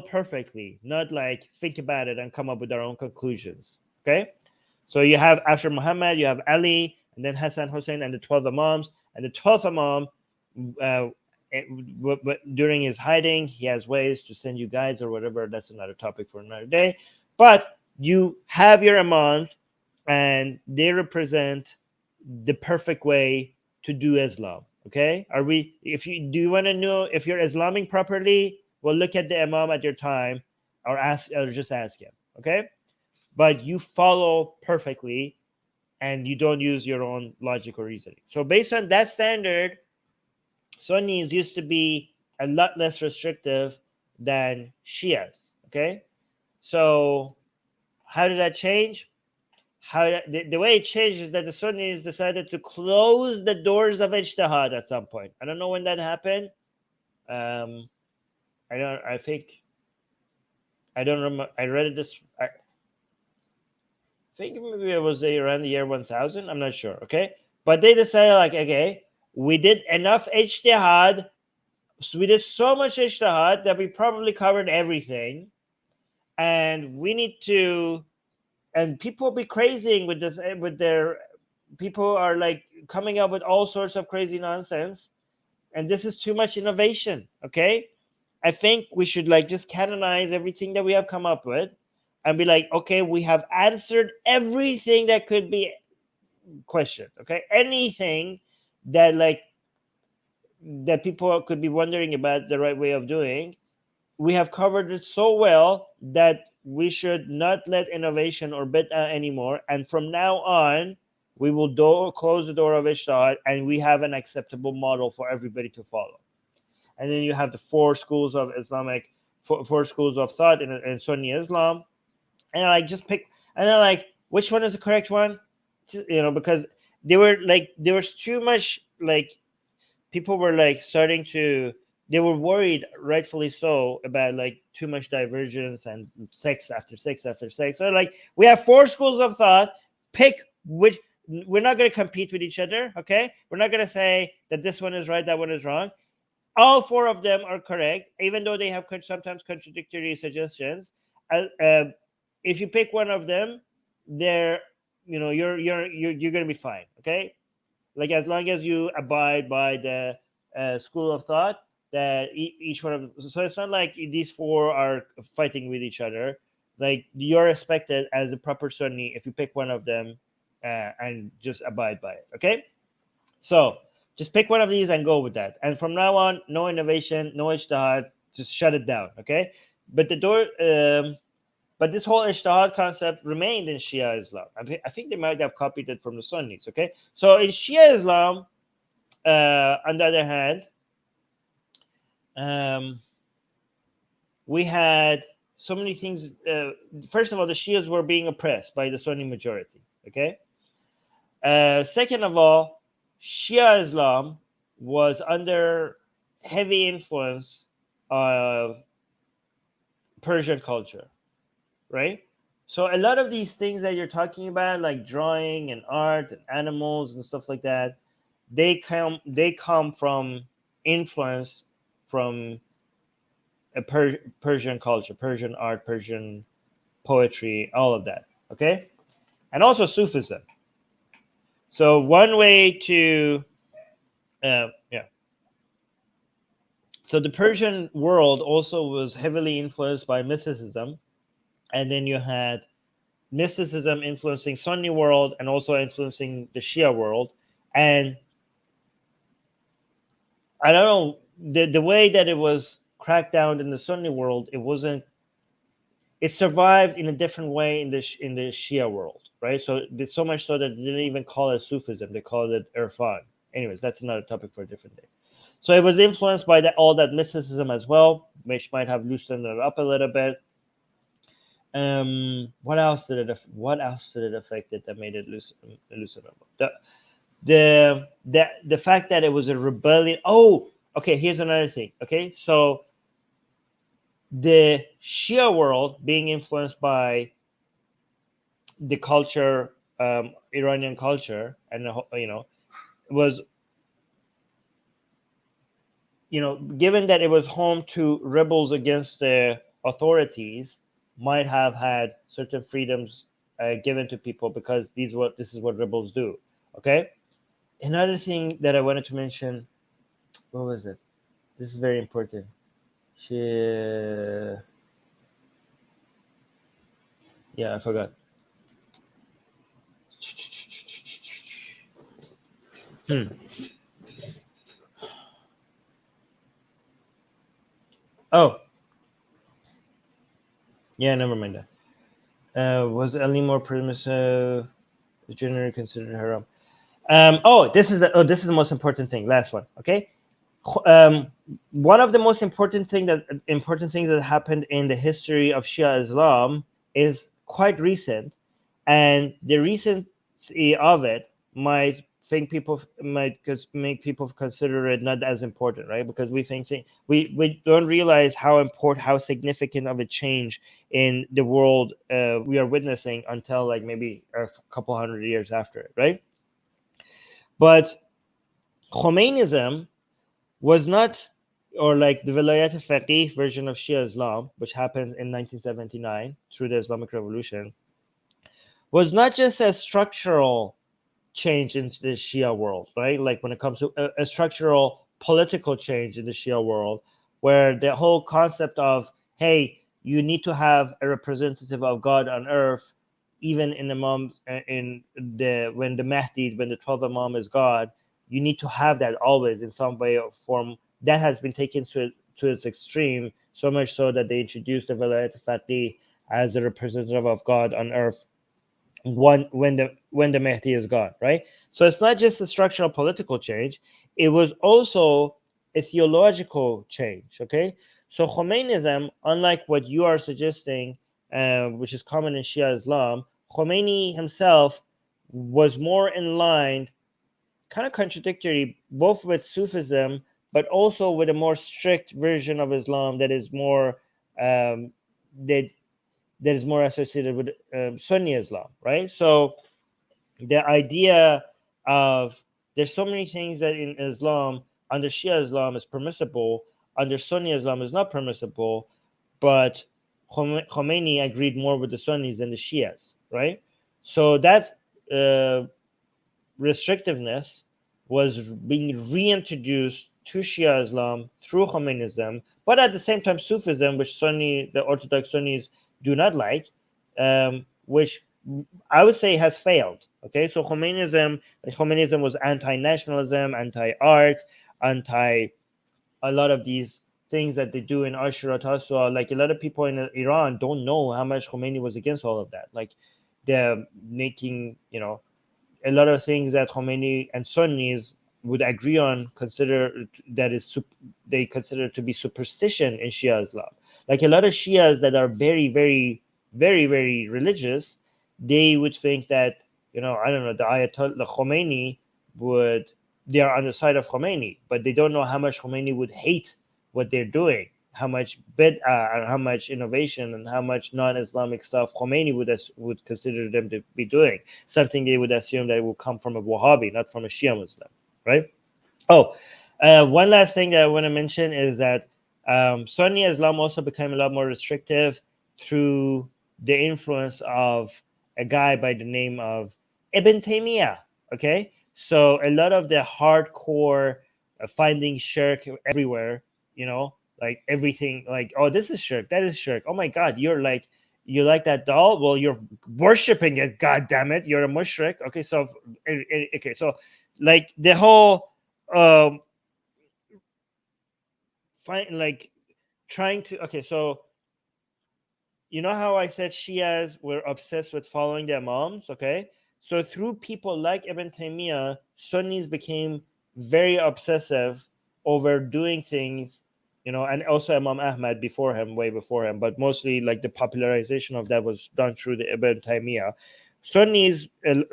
perfectly, not like think about it and come up with our own conclusions. Okay, so you have, after Muhammad, you have Ali, and then Hassan, Hussein, and the 12 Imams. And the 12th Imam, during his hiding, he has ways to send you guides or whatever. That's another topic for another day. But you have your Imams, and they represent the perfect way to do Islam. Okay, do you want to know if you're Islamic properly? Well, look at the Imam at your time, or just ask him. Okay, but you follow perfectly, and you don't use your own logic or reasoning. So based on that standard, Sunnis used to be a lot less restrictive than Shias. Okay, so how did that change? The way it changed is that the Sunnis decided to close the doors of ijtihad at some point. I don't know when that happened. I don't remember. I read this. I think maybe it was around the year 1000. I'm not sure. Okay, but they decided like, okay, we did enough ijtihad. So we did so much ijtihad that we probably covered everything, and we need to. And people be crazying with this, people are like coming up with all sorts of crazy nonsense, and this is too much innovation. Okay, I think we should like just canonize everything that we have come up with, and be like, okay, we have answered everything that could be questioned. Okay, anything that like that people could be wondering about the right way of doing, we have covered it so well that we should not let innovation or bid'ah anymore. And from now on, we will close the door of ijtihad, and we have an acceptable model for everybody to follow. And then you have the four schools of Islamic, four schools of thought in Sunni Islam, and I like just pick, and I like which one is the correct one, because there was too much like people were like starting to, they were worried, rightfully so, about like too much divergence and sex after sex after sex. So like we have four schools of thought. Pick which. We're not going to compete with each other. Okay, we're not going to say that this one is right, that one is wrong. All four of them are correct, even though they have sometimes contradictory suggestions. If you pick one of them, you're going to be fine. Okay, like as long as you abide by the school of thought that each one of, so it's not like these four are fighting with each other. Like you're expected as a proper Sunni if you pick one of them and just abide by it. Okay, so just pick one of these and go with that. And from now on, no innovation, no ijtihad, just shut it down. Okay, but but this whole ijtihad concept remained in Shia Islam. I think they might have copied it from the Sunnis. Okay, so in Shia Islam, on the other hand, we had so many things. First of all, the Shias were being oppressed by the Sunni majority. Okay. Second of all, Shia Islam was under heavy influence of Persian culture, right? So a lot of these things that you're talking about, like drawing and art and animals and stuff like that, they come from influence from a Persian culture, Persian art, Persian poetry, all of that. Okay, and also Sufism. So one way to, So the Persian world also was heavily influenced by mysticism, and then you had mysticism influencing Sunni world and also influencing the Shia world. And I don't know, the way that it was cracked down in the Sunni world, it survived in a different way in the Shia world, right? So it's so much so that they didn't even call it Sufism; they called it Irfan. Anyways, that's another topic for a different day. So it was influenced by all that mysticism as well, which might have loosened it up a little bit. What else did it affect it that made it loosen up? The fact that it was a rebellion. Oh, okay. Here's another thing. Okay, so the Shia world being influenced by the culture, Iranian culture, and was, given that it was home to rebels against the authorities, might have had certain freedoms given to people because this is what rebels do. Okay, another thing that I wanted to mention, what was it? This is very important. Yeah, I forgot. Oh, yeah, never mind that. Was Ali more permissive? Generally considered haram. This is the most important thing. Last one. Okay. One of the most important things that happened in the history of Shia Islam is quite recent, and the recency of it might make people consider it not as important, right? Because we don't realize how significant of a change in the world we are witnessing until like maybe a couple hundred years after it, right? But Khomeinism was not, or like the Vilayat al-Faqih version of Shia Islam, which happened in 1979 through the Islamic Revolution, was not just a structural change into the Shia world, right? Like when it comes to a structural political change in the Shia world, where the whole concept of, hey, you need to have a representative of God on earth, even in Imams, when the Mahdi, when the 12th Imam is God, you need to have that always in some way or form. That has been taken to its extreme, so much so that they introduced the Velayat Faqih as a representative of God on earth when the Mahdi is gone, right? So it's not just a structural political change; it was also a theological change. Okay, so Khomeinism, unlike what you are suggesting, which is common in Shia Islam, Khomeini himself was more in line, kind of contradictory, both with Sufism, but also with a more strict version of Islam that is more that that is more associated with Sunni Islam, right? So the idea of, there's so many things that in Islam, under Shia Islam is permissible, under Sunni Islam is not permissible, but Khomeini agreed more with the Sunnis than the Shias, right? So that restrictiveness was being reintroduced to Shia Islam through Khomeinism, but at the same time Sufism, which the Orthodox Sunnis do not like, which I would say has failed. Okay, so Khomeinism was anti-nationalism, anti-art, anti a lot of these things that they do in Ashura Taswa. Like, a lot of people in Iran don't know how much Khomeini was against all of that. Like, they're making, a lot of things that Khomeini and Sunnis would agree on, they consider to be superstition in Shia Islam. Like, a lot of Shias that are very, very, very, very religious, they would think that, I don't know, the Ayatollah Khomeini they are on the side of Khomeini, but they don't know how much Khomeini would hate what they're doing, how much bid'ah and how much innovation and how much non-Islamic stuff Khomeini would consider them to be doing. Something they would assume that it will come from a Wahhabi, not from a Shia Muslim, right? Oh, one last thing that I want to mention is that Sunni Islam also became a lot more restrictive through the influence of a guy by the name of Ibn Taymiyyah. Okay, so a lot of the hardcore finding shirk everywhere, like everything, like, oh, this is shirk, that is shirk. Oh my God, you like that doll? Well, you're worshiping it. God damn it, you're a mushrik. Okay, so like the whole trying to, okay, so you know how I said Shias were obsessed with following their imams? Okay, so through people like Ibn Taymiyyah, Sunnis became very obsessive over doing things, and also Imam Ahmad way before him, but mostly like the popularization of that was done through the Ibn Taymiyyah. Sunnis, a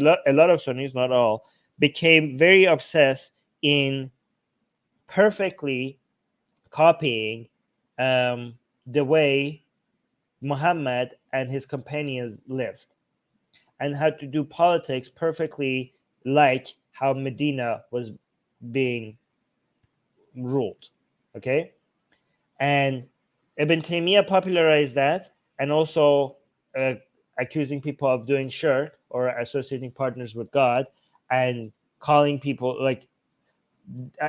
lot of Sunnis, not all, became very obsessed in perfectly copying the way Muhammad and his companions lived, and how to do politics perfectly like how Medina was being ruled. Okay, and Ibn Taymiyyah popularized that, and also accusing people of doing shirk or associating partners with God, and calling people, like,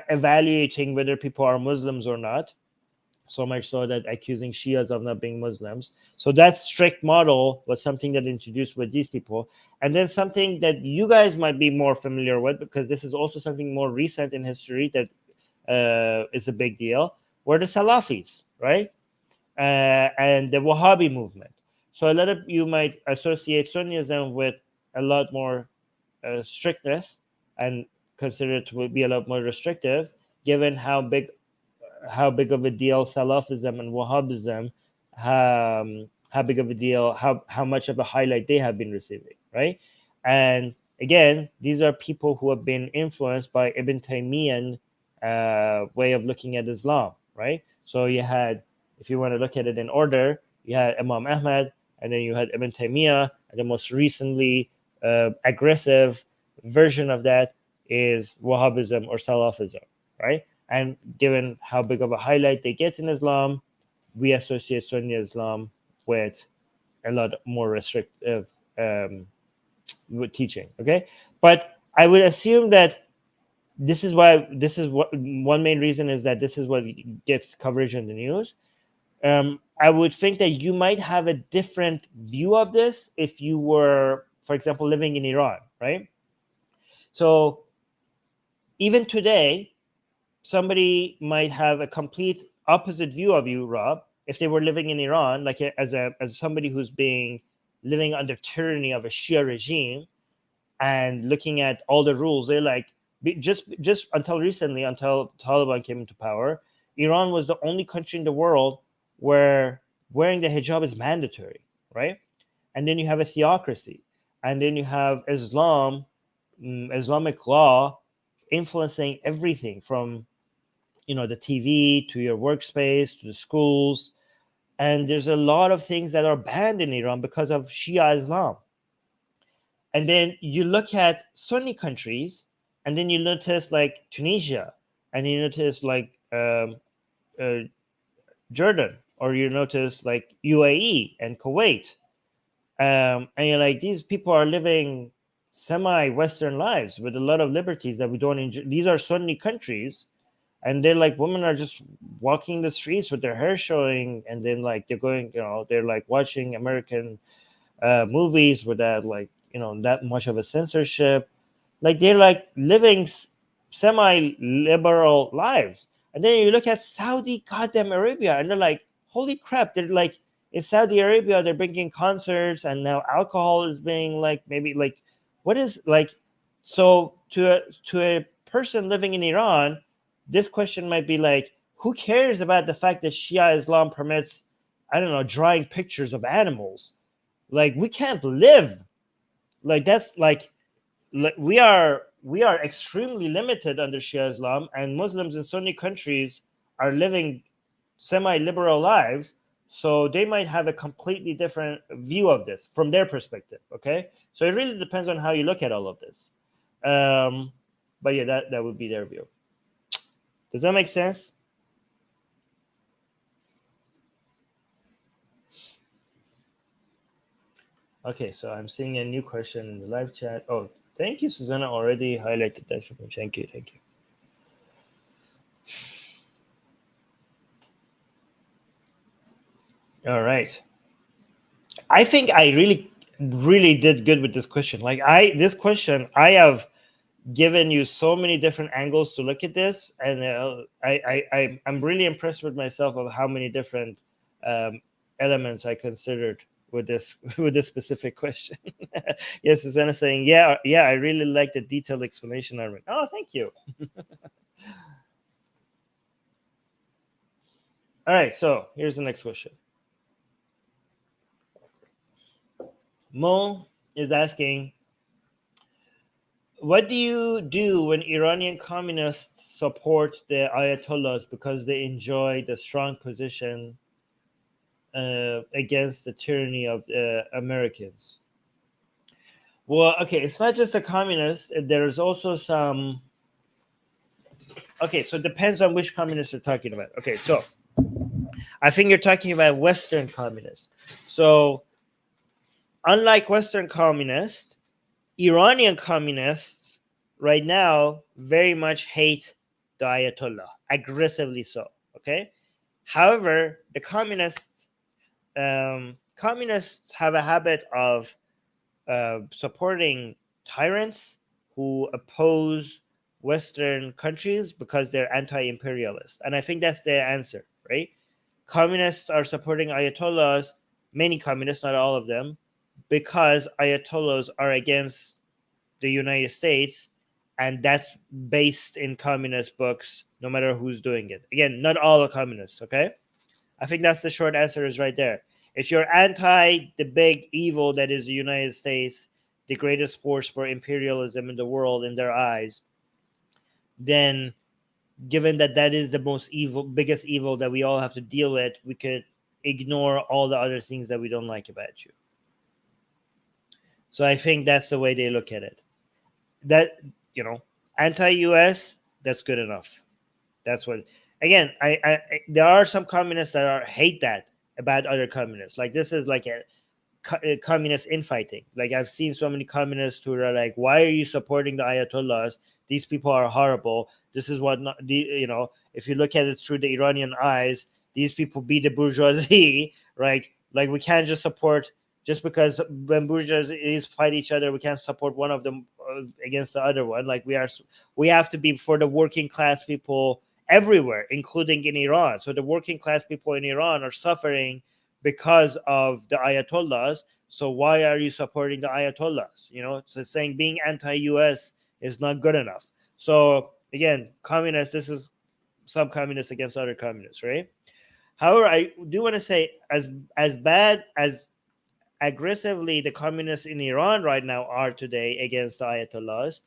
evaluating whether people are Muslims or not, so much so that accusing Shias of not being Muslims. So that strict model was something that introduced with these people. And then something that you guys might be more familiar with, because this is also something more recent in history that is a big deal, were the Salafis, right? And the Wahhabi movement. So a lot of you might associate Sunnism with a lot more strictness and consider it to be a lot more restrictive, given how big of a deal Salafism and Wahhabism, how big of a deal, how much of a highlight they have been receiving, right? And again, these are people who have been influenced by Ibn Taymiyyah way of looking at Islam, right? So you had, if you want to look at it in order, you had Imam Ahmad, and then you had Ibn Taymiyyah, and the most recently aggressive version of that is Wahhabism or Salafism, right? And given how big of a highlight they get in Islam, we associate Sunni Islam with a lot more restrictive teaching. Okay, but I would assume that this is what one main reason is that this is what gets coverage in the news. I would think that you might have a different view of this if you were, for example, living in Iran, right? So even today, somebody might have a complete opposite view of you, Rob, if they were living in Iran, like as somebody who's living under tyranny of a Shia regime and looking at all the rules. They're like, just until recently, until Taliban came into power, Iran was the only country in the world where wearing the hijab is mandatory, right? And then you have a theocracy, and then you have Islam, Islamic law influencing everything from the TV to your workspace to the schools. And there's a lot of things that are banned in Iran because of Shia Islam. And then you look at Sunni countries, and then you notice like Tunisia, and you notice like Jordan, or you notice like UAE and Kuwait. And you're like, these people are living semi-Western lives with a lot of liberties that we don't enjoy. These are Sunni countries, and they're like, women are just walking the streets with their hair showing, and then like they're going, they're like watching American movies without like that much of a censorship. Like they're like living semi-liberal lives. And then you look at Saudi goddamn Arabia, and they're like, holy crap, they're like, in Saudi Arabia they're bringing concerts, and now alcohol is being like, maybe like, what is like, so to a person living in Iran, this question might be like, who cares about the fact that Shia Islam permits, I don't know, drawing pictures of animals? Like, we can't live like that's like we are extremely limited under Shia Islam, and Muslims in Sunni countries are living semi-liberal lives, so they might have a completely different view of this from their perspective. Okay, so it really depends on how you look at all of this. But yeah, that would be their view. Does that make sense? Okay, so I'm seeing a new question in the live chat. Oh, thank you, Susanna. Already highlighted that for me. Thank you. All right. I think I really did good with this question. Like this question, I have given you so many different angles to look at this, and I'm really impressed with myself of how many different elements I considered with this specific question. Yes, Susanna saying, yeah, I really like the detailed explanation, Armin. Oh, thank you. All right, so here's the next question. Mo is asking, what do you do when Iranian communists support the Ayatollahs because they enjoy the strong position against the tyranny of Americans? Well, okay, it's not just the communists. There's also some. Okay, so it depends on which communists you're talking about. Okay, so I think you're talking about Western communists. So, unlike Western communists, Iranian communists right now very much hate the Ayatollah, aggressively so. Okay, however, the communists have a habit of supporting tyrants who oppose Western countries because they're anti-imperialist, and I think that's the answer, right? Communists are supporting Ayatollahs, many communists, not all of them, because Ayatollahs are against the United States, and that's based in communist books, no matter who's doing it. Again, not all are communists, okay? I think that's the short answer is right there. If you're anti the big evil that is the United States, the greatest force for imperialism in the world in their eyes, then given that that is the biggest evil that we all have to deal with, we could ignore all the other things that we don't like about you. So I think that's the way they look at it. That, anti-US, that's good enough. That's what. Again, I there are some communists that hate that about other communists. Like, this is like communist infighting. Like I've seen so many communists who are like, "Why are you supporting the Ayatollahs? These people are horrible. This is what not, you know. If you look at it through the Iranian eyes, these people be the bourgeoisie, right? Like we can't just support just because when bourgeoisies fight each other, we can't support one of them against the other one. Like we have to be for the working class people everywhere, including in Iran. So the working class people in Iran are suffering because of the Ayatollahs. So why are you supporting the Ayatollahs? You know, so saying being anti-US is not good enough. So again, communists, this is some communists against other communists, right? However, I do want to say as bad as aggressively the communists in Iran right now are today against the Ayatollahs,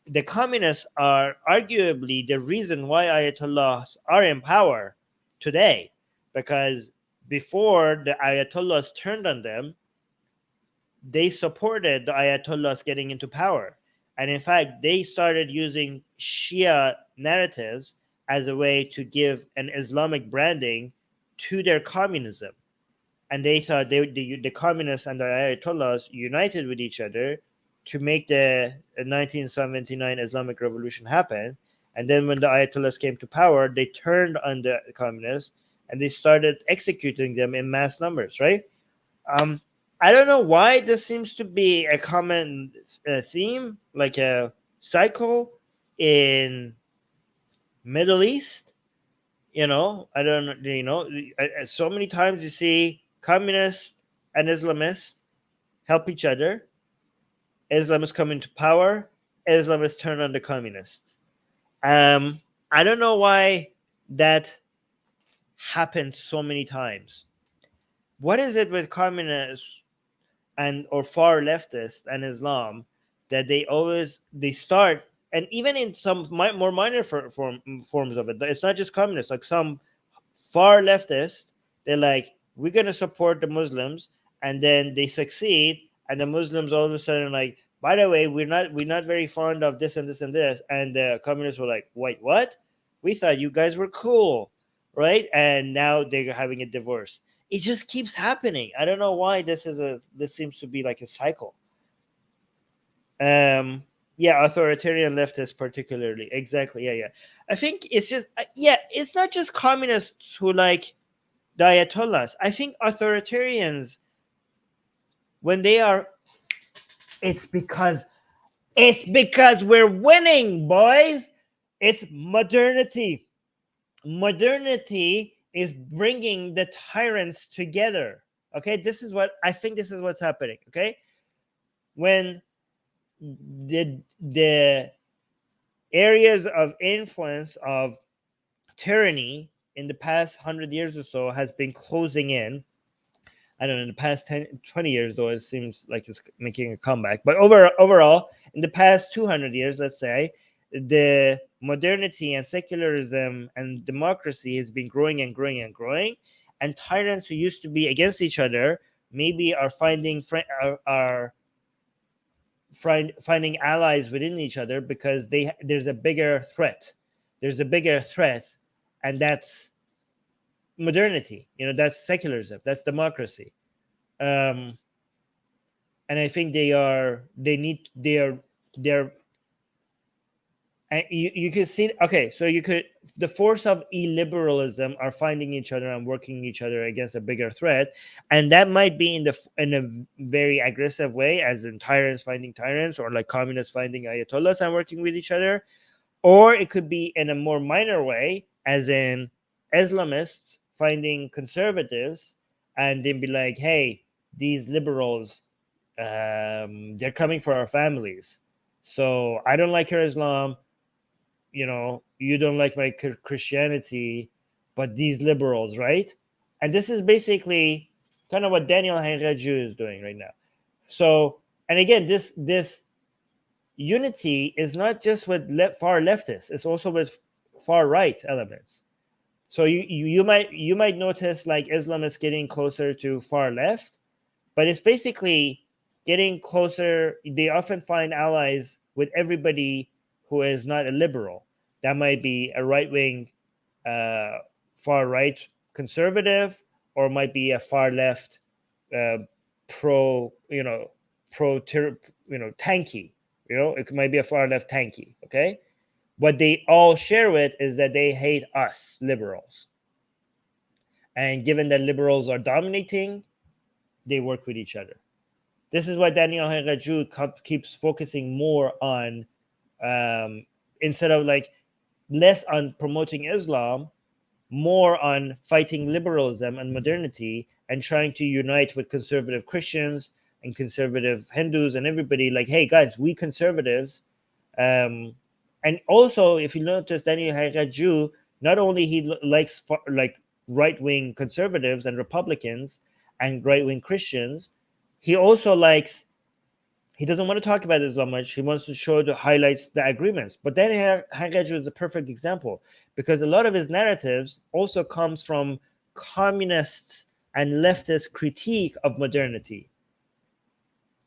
the communists are arguably the reason why Ayatollahs are in power today, because before the Ayatollahs turned on them, they supported the Ayatollahs getting into power. And in fact, they started using Shia narratives as a way to give an Islamic branding to their communism. And they thought the communists and the Ayatollahs united with each other to make the 1979 Islamic Revolution happen. And then when the Ayatollahs came to power, they turned on the communists and they started executing them in mass numbers, right? I don't know why this seems to be a common theme, like a cycle in Middle East. You know, I don't, you know, so many times you see communists and Islamists help each other. Islamists come into power. Islamists turn on the communists. I don't know why that happened so many times. What is it with communists and or far leftists and Islam that they start, and even in some more minor forms of it, it's not just communists. Like some far leftists, they're like, we're gonna support the Muslims, and then they succeed, and the Muslims all of a sudden like, by the way, we're not very fond of this and this and this, and the communists were like, wait, what? We thought you guys were cool, right? And now they're having a divorce. It just keeps happening. I don't know why this seems to be like a cycle. Yeah, authoritarian leftists particularly. Exactly. Yeah. I think it's just it's not just communists who like the Ayatollahs. I think authoritarians, when they are, it's because we're winning, boys. It's modernity. Modernity is bringing the tyrants together. Okay, this is what's happening. Okay, when the areas of influence of tyranny in the past 100 years or so has been closing in. I don't know, in the past 10, 20 years, though, it seems like it's making a comeback. But overall, in the past 200 years, let's say, the modernity and secularism and democracy has been growing and growing and growing. And tyrants who used to be against each other maybe are finding allies within each other because there's a bigger threat. There's a bigger threat, and that's modernity. You know, that's secularism. That's democracy. And I think they're and you could see, okay, so the force of illiberalism are finding each other and working each other against a bigger threat, and that might be in a very aggressive way, as in tyrants finding tyrants, or like communists finding ayatollahs and working with each other, or it could be in a more minor way, as in Islamists finding conservatives and then be like, hey, these liberals, they're coming for our families, so I don't like your Islam, you know, you don't like my Christianity, but these liberals, right? And this is basically kind of what Daniel Henraju is doing right now. So, and again, this unity is not just with far leftists; it's also with far right elements. So you might notice like Islam is getting closer to far left, but it's basically getting closer. They often find allies with everybody who is not a liberal. That might be a right-wing, far right conservative, or might be a far left tanky. It might be a far left tanky. Okay, what they all share with is that they hate us liberals, and given that liberals are dominating, they work with each other. This is why Daniel Hagaju keeps focusing more on, instead of less on promoting Islam, more on fighting liberalism and modernity, and trying to unite with conservative Christians and conservative Hindus and everybody. Like, hey guys, we conservatives. And also, if you notice, Daniel Hagaju, not only he likes right-wing conservatives and Republicans and right-wing Christians, he also likes. He doesn't want to talk about Islam much. He wants to show the highlights, the agreements. But then Hagaju is a perfect example, because a lot of his narratives also comes from communist and leftist critique of modernity.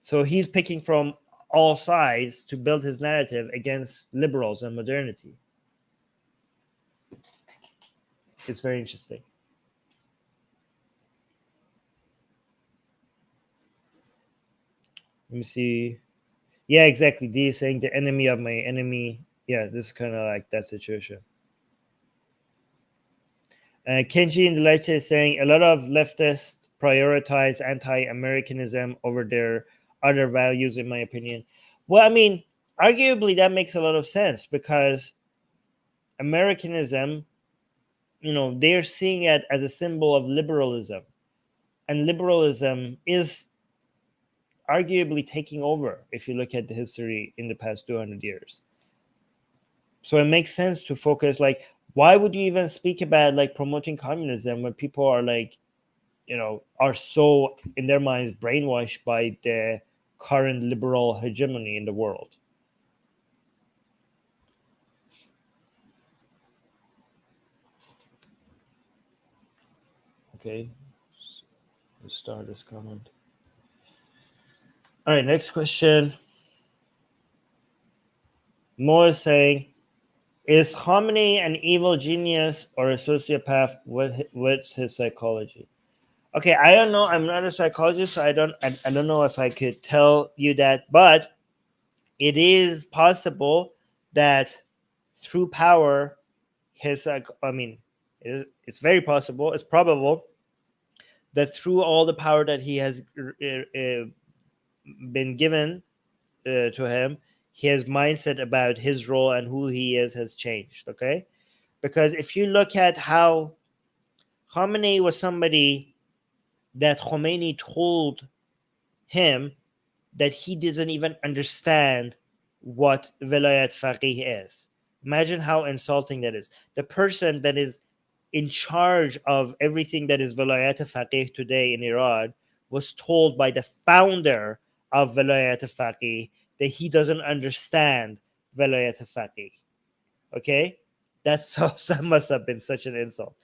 So he's picking from all sides to build his narrative against liberals and modernity. It's very interesting. Let me see. Yeah, exactly. D is saying the enemy of my enemy. Yeah, this is kind of like that situation. Kenji in the live chat is saying a lot of leftists prioritize anti-Americanism over their other values, in my opinion. Well, I mean, arguably that makes a lot of sense, because Americanism, they're seeing it as a symbol of liberalism, and liberalism is arguably taking over if you look at the history in the past 200 years. So it makes sense to focus, why would you even speak about promoting communism when people are are so in their minds brainwashed by the current liberal hegemony in the world? Okay, let's start this comment. All right, next question. Mo is saying, is Khamenei an evil genius or a sociopath? What's his psychology? Okay, I don't know. I'm not a psychologist, so I don't know if I could tell you that, but it is possible that through power, it's very possible, it's probable that through all the power that he has been given to him, his mindset about his role and who he is has changed. Okay, because if you look at how Khamenei was somebody that Khomeini told him that he doesn't even understand what Velayat Faqih is. Imagine how insulting that is. The person that is in charge of everything that is Velayat Faqih today in Iran was told by the founder of Velayat Faqih that he doesn't understand Velayat Faqih. Okay? That must have been such an insult.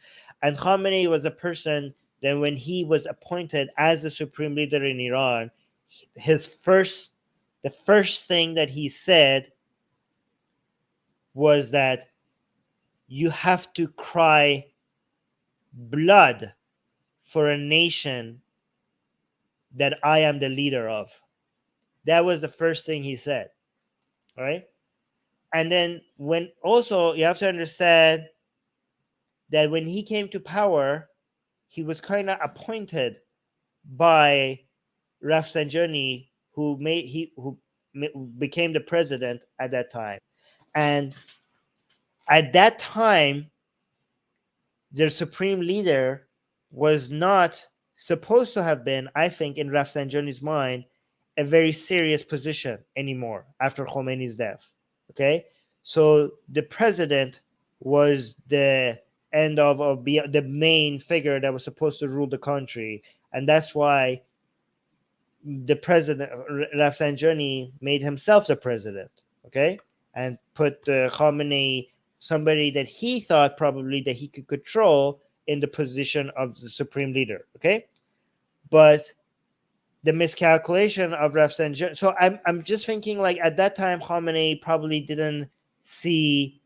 And Khamenei was a person that when he was appointed as the supreme leader in Iran, the first thing that he said was that you have to cry blood for a nation that I am the leader of. That was the first thing he said. All right. And then when also you have to understand that when he came to power, he was kind of appointed by Rafsanjani, who became the president at that time. And at that time, their supreme leader was not supposed to have been, I think, in Rafsanjani's mind, a very serious position anymore after Khomeini's death. Okay, so the president was the end of the main figure that was supposed to rule the country, and that's why the president Rafsanjani made himself the president. Okay, and put Khamenei, somebody that he thought probably that he could control, in the position of the supreme leader. Okay, but the miscalculation of Rafsanjani. So I'm just thinking, at that time, Khamenei probably didn't think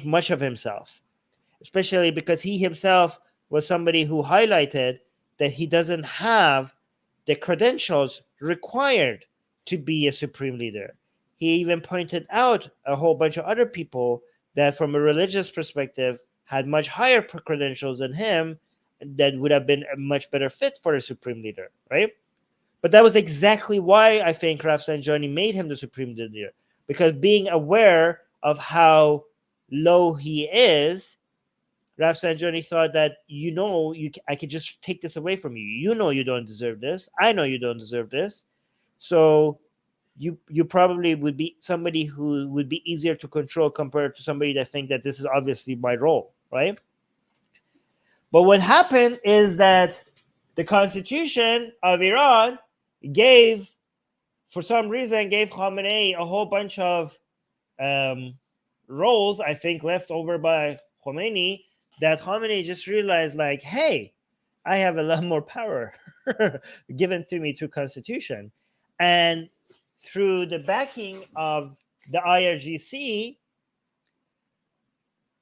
much of himself, especially because he himself was somebody who highlighted that he doesn't have the credentials required to be a supreme leader. He even pointed out a whole bunch of other people that, from a religious perspective, had much higher credentials than him that would have been a much better fit for a supreme leader, right? But that was exactly why I think Rafsanjani made him the supreme leader, because being aware of how low he is, Rafsanjani thought that, I could just take this away from you. You know you don't deserve this. I know you don't deserve this. So you probably would be somebody who would be easier to control compared to somebody that think that this is obviously my role, right? But what happened is that the Constitution of Iran for some reason, gave Khamenei a whole bunch of roles, I think, left over by Khomeini, that Khamenei just realized, like, hey, I have a lot more power given to me through Constitution. And through the backing of the IRGC,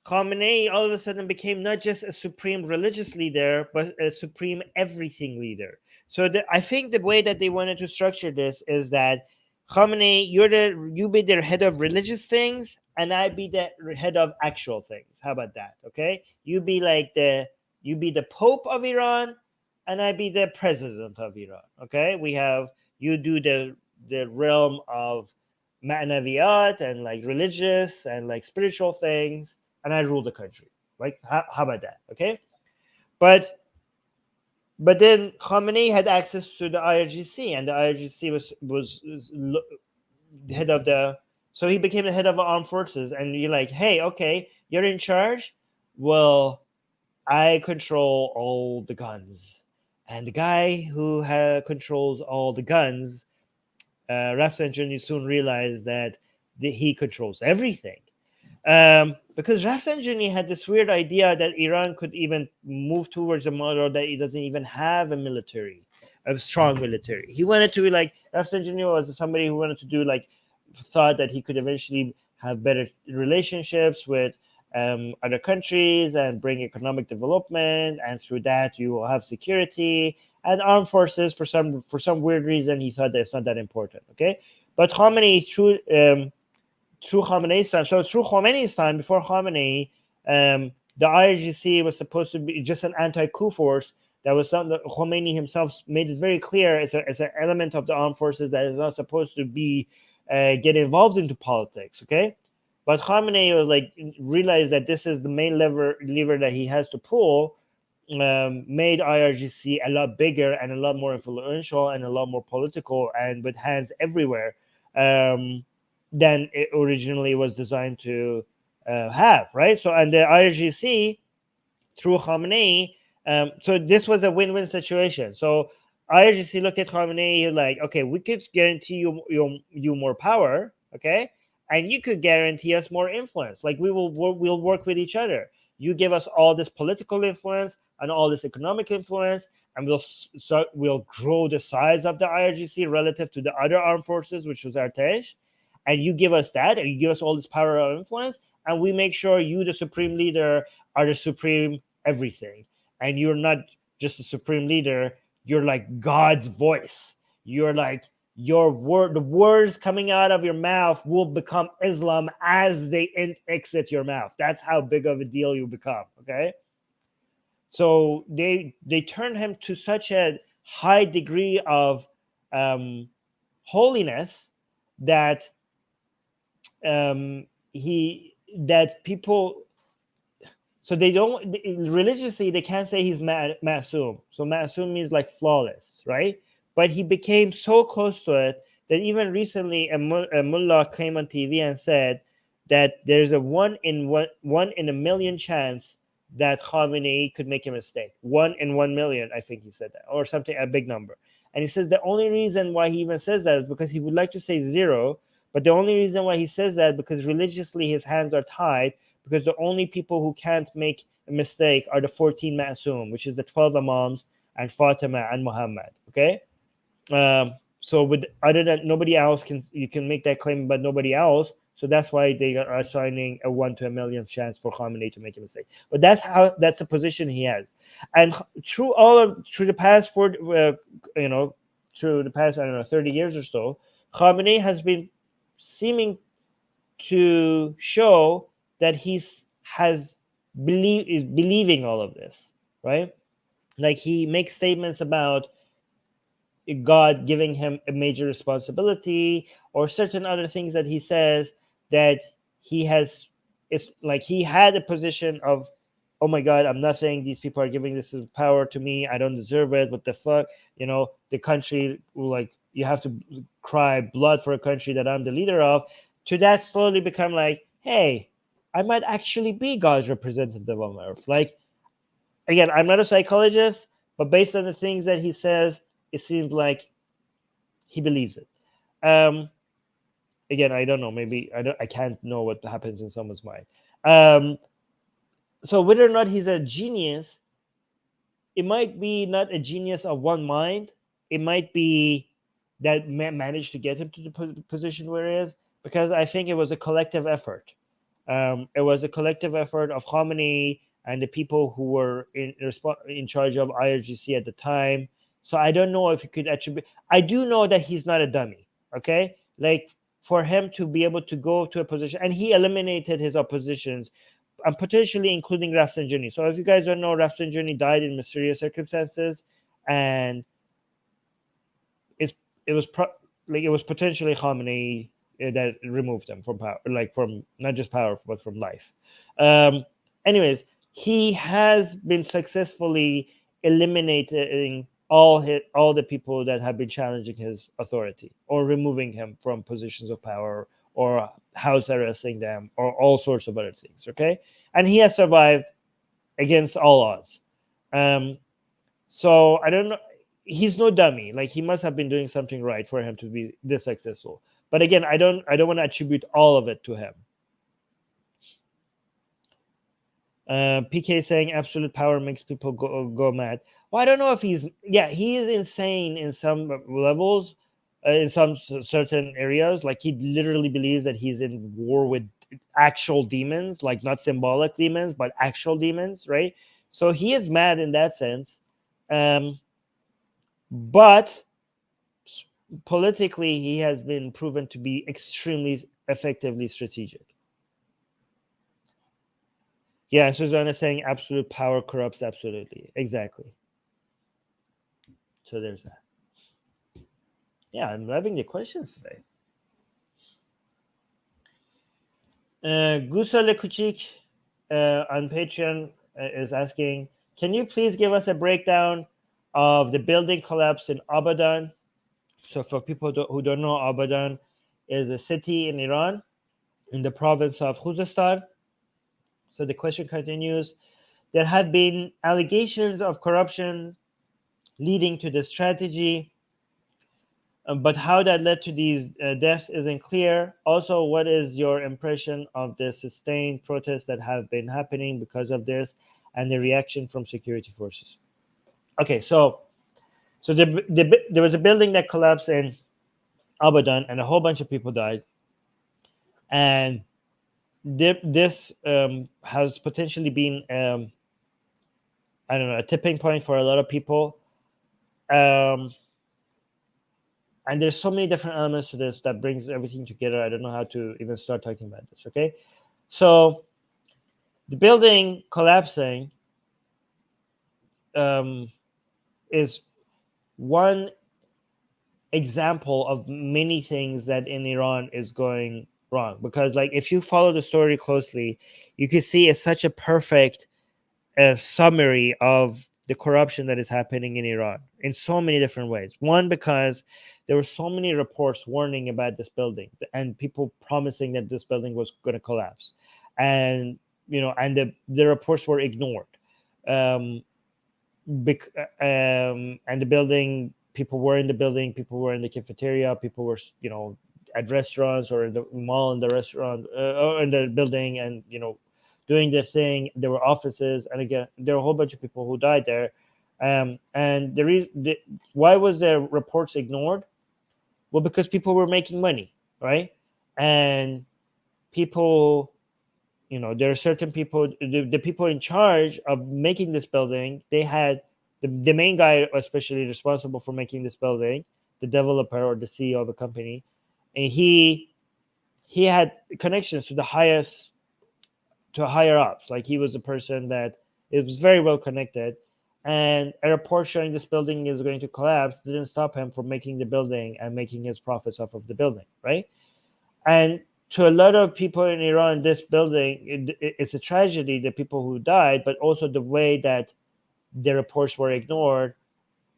Khamenei all of a sudden became not just a supreme religious leader, but a supreme everything leader. So I think the way that they wanted to structure this is that, Khamenei, you be the head of religious things, and I be the head of actual things. How about that? Okay, you be the Pope of Iran, and I be the president of Iran. Okay, you do the realm of ma'naviyat and like religious and like spiritual things, and I rule the country. Like, how about that? Okay, but then Khamenei had access to the IRGC, and the IRGC was the head of so he became the head of the armed forces. And you're like, hey, okay, you're in charge. Well, I control all the guns, and the guy who controls all the guns, Rafsanjani soon realized that he controls everything. Because Rafsanjani had this weird idea that Iran could even move towards a model that it doesn't even have a strong military. He wanted to be like, Rafsanjani was somebody who wanted to do thought that he could eventually have better relationships with other countries and bring economic development, and through that you will have security and armed forces. For some weird reason, he thought that it's not that important. Okay, but Khamenei through Khamenei's time. So through Khomeini's time, before Khamenei, the IRGC was supposed to be just an anti-coup force. That was something that Khomeini himself made it very clear as an element of the armed forces that is not supposed to be get involved into politics. Okay, but Khamenei was realized that this is the main lever that he has to pull. Made IRGC a lot bigger and a lot more influential and a lot more political and with hands everywhere. Than it originally was designed to have, right? So, and the IRGC through Khamenei, so this was a win-win situation. So IRGC looked at Khamenei like, okay, we could guarantee you more power, okay, and you could guarantee us more influence. Like we'll work with each other. You give us all this political influence and all this economic influence, and we'll grow the size of the IRGC relative to the other armed forces, which was Artesh. And you give us that, and you give us all this power of influence, and we make sure you, the supreme leader, are the supreme everything. And you're not just a supreme leader, you're like God's voice. You're like the words coming out of your mouth will become Islam as they exit your mouth. That's how big of a deal you become, okay? So they turned him to such a high degree of holiness that people, so they don't religiously, they can't say he's ma'asum. So ma'asum means like flawless, right? But he became so close to it that even recently a mullah came on TV and said that there's a 1 in a million chance that Khamenei could make a mistake. 1 in 1 million, I think he said that, or something, a big number. And he says the only reason why he even says that is because he would like to say 0. But the only reason why he says that because religiously his hands are tied, because the only people who can't make a mistake are the 14 Ma'asum, which is the 12 Imams and Fatima and Muhammad. Okay, so with other than nobody else you can make that claim, but nobody else. So that's why they are assigning a 1 to a million chance for Khamenei to make a mistake. But that's the position he has. And through the past through the past, I don't know, 30 years or so, Khamenei has been seeming to show that is believing all of this, right? Like he makes statements about God giving him a major responsibility, or certain other things that he says that he has. It's like he had a position of, oh my God, I'm nothing. These people are giving this power to me. I don't deserve it. What the fuck? The country, like, you have to cry blood for a country that I'm the leader of. To that slowly become like, hey, I might actually be God's representative on earth. Like, again, I'm not a psychologist, but based on the things that he says, it seems like he believes it. Again, I don't know. Maybe I can't know what happens in someone's mind. So whether or not he's a genius, it might be not a genius of one mind. It might be that managed to get him to the position where he is, because I think it was a collective effort. It was a collective effort of Khamenei and the people who were in charge of IRGC at the time. So I don't know if you could attribute. I do know that he's not a dummy. Okay, like, for him to be able to go to a position, and he eliminated his oppositions, and potentially including Rafsanjani. So if you guys don't know, Rafsanjani died in mysterious circumstances, and it was potentially Khamenei that removed him from power, like from not just power but from life. Anyways, he has been successfully eliminating all the people that have been challenging his authority, or removing him from positions of power, or house arresting them, or all sorts of other things. Okay, and he has survived against all odds. So I don't know. He's no dummy. Like, he must have been doing something right for him to be this successful. But again, I don't want to attribute all of it to him. PK saying absolute power makes people go mad. Well, I don't know if he is insane in some levels, in some certain areas. Like, he literally believes that he's in war with actual demons, like not symbolic demons, but actual demons, right? So he is mad in that sense. But politically, he has been proven to be extremely effectively strategic. Yeah, Susanna is saying absolute power corrupts absolutely. Exactly. So there's that. Yeah, I'm loving the questions today. Gusale Kuchik on Patreon is asking, can you please give us a breakdown of the building collapse in Abadan? So for people who don't know, Abadan is a city in Iran, in the province of Khuzestan. So the question continues. There have been allegations of corruption leading to the strategy, but how that led to these deaths isn't clear. Also, what is your impression of the sustained protests that have been happening because of this, and the reaction from security forces? Okay, so there was a building that collapsed in Abadan, and a whole bunch of people died. And this has potentially been, I don't know, a tipping point for a lot of people. And there's so many different elements to this that brings everything together. I don't know how to even start talking about this. Okay, so the building collapsing is one example of many things that in Iran is going wrong. Because, like, if you follow the story closely, you can see it's such a perfect summary of the corruption that is happening in Iran in so many different ways. One, because there were so many reports warning about this building, and people promising that this building was going to collapse, and and the reports were ignored. And the building, people were in the building, people were in the cafeteria, people were at restaurants or in the mall, in the restaurant, or in the building, and doing their thing. There were offices, and again, there were a whole bunch of people who died there. And why was the reports ignored? Well, because people were making money, right? And people, there are certain people, the people in charge of making this building. They had the main guy, especially responsible for making this building, the developer or the CEO of a company, and he had connections to the higher ups. Like, he was a person that it was very well connected, and a report showing this building is going to collapse didn't stop him from making the building and making his profits off of the building, right? And to a lot of people in Iran, this building, it's a tragedy, the people who died, but also the way that the reports were ignored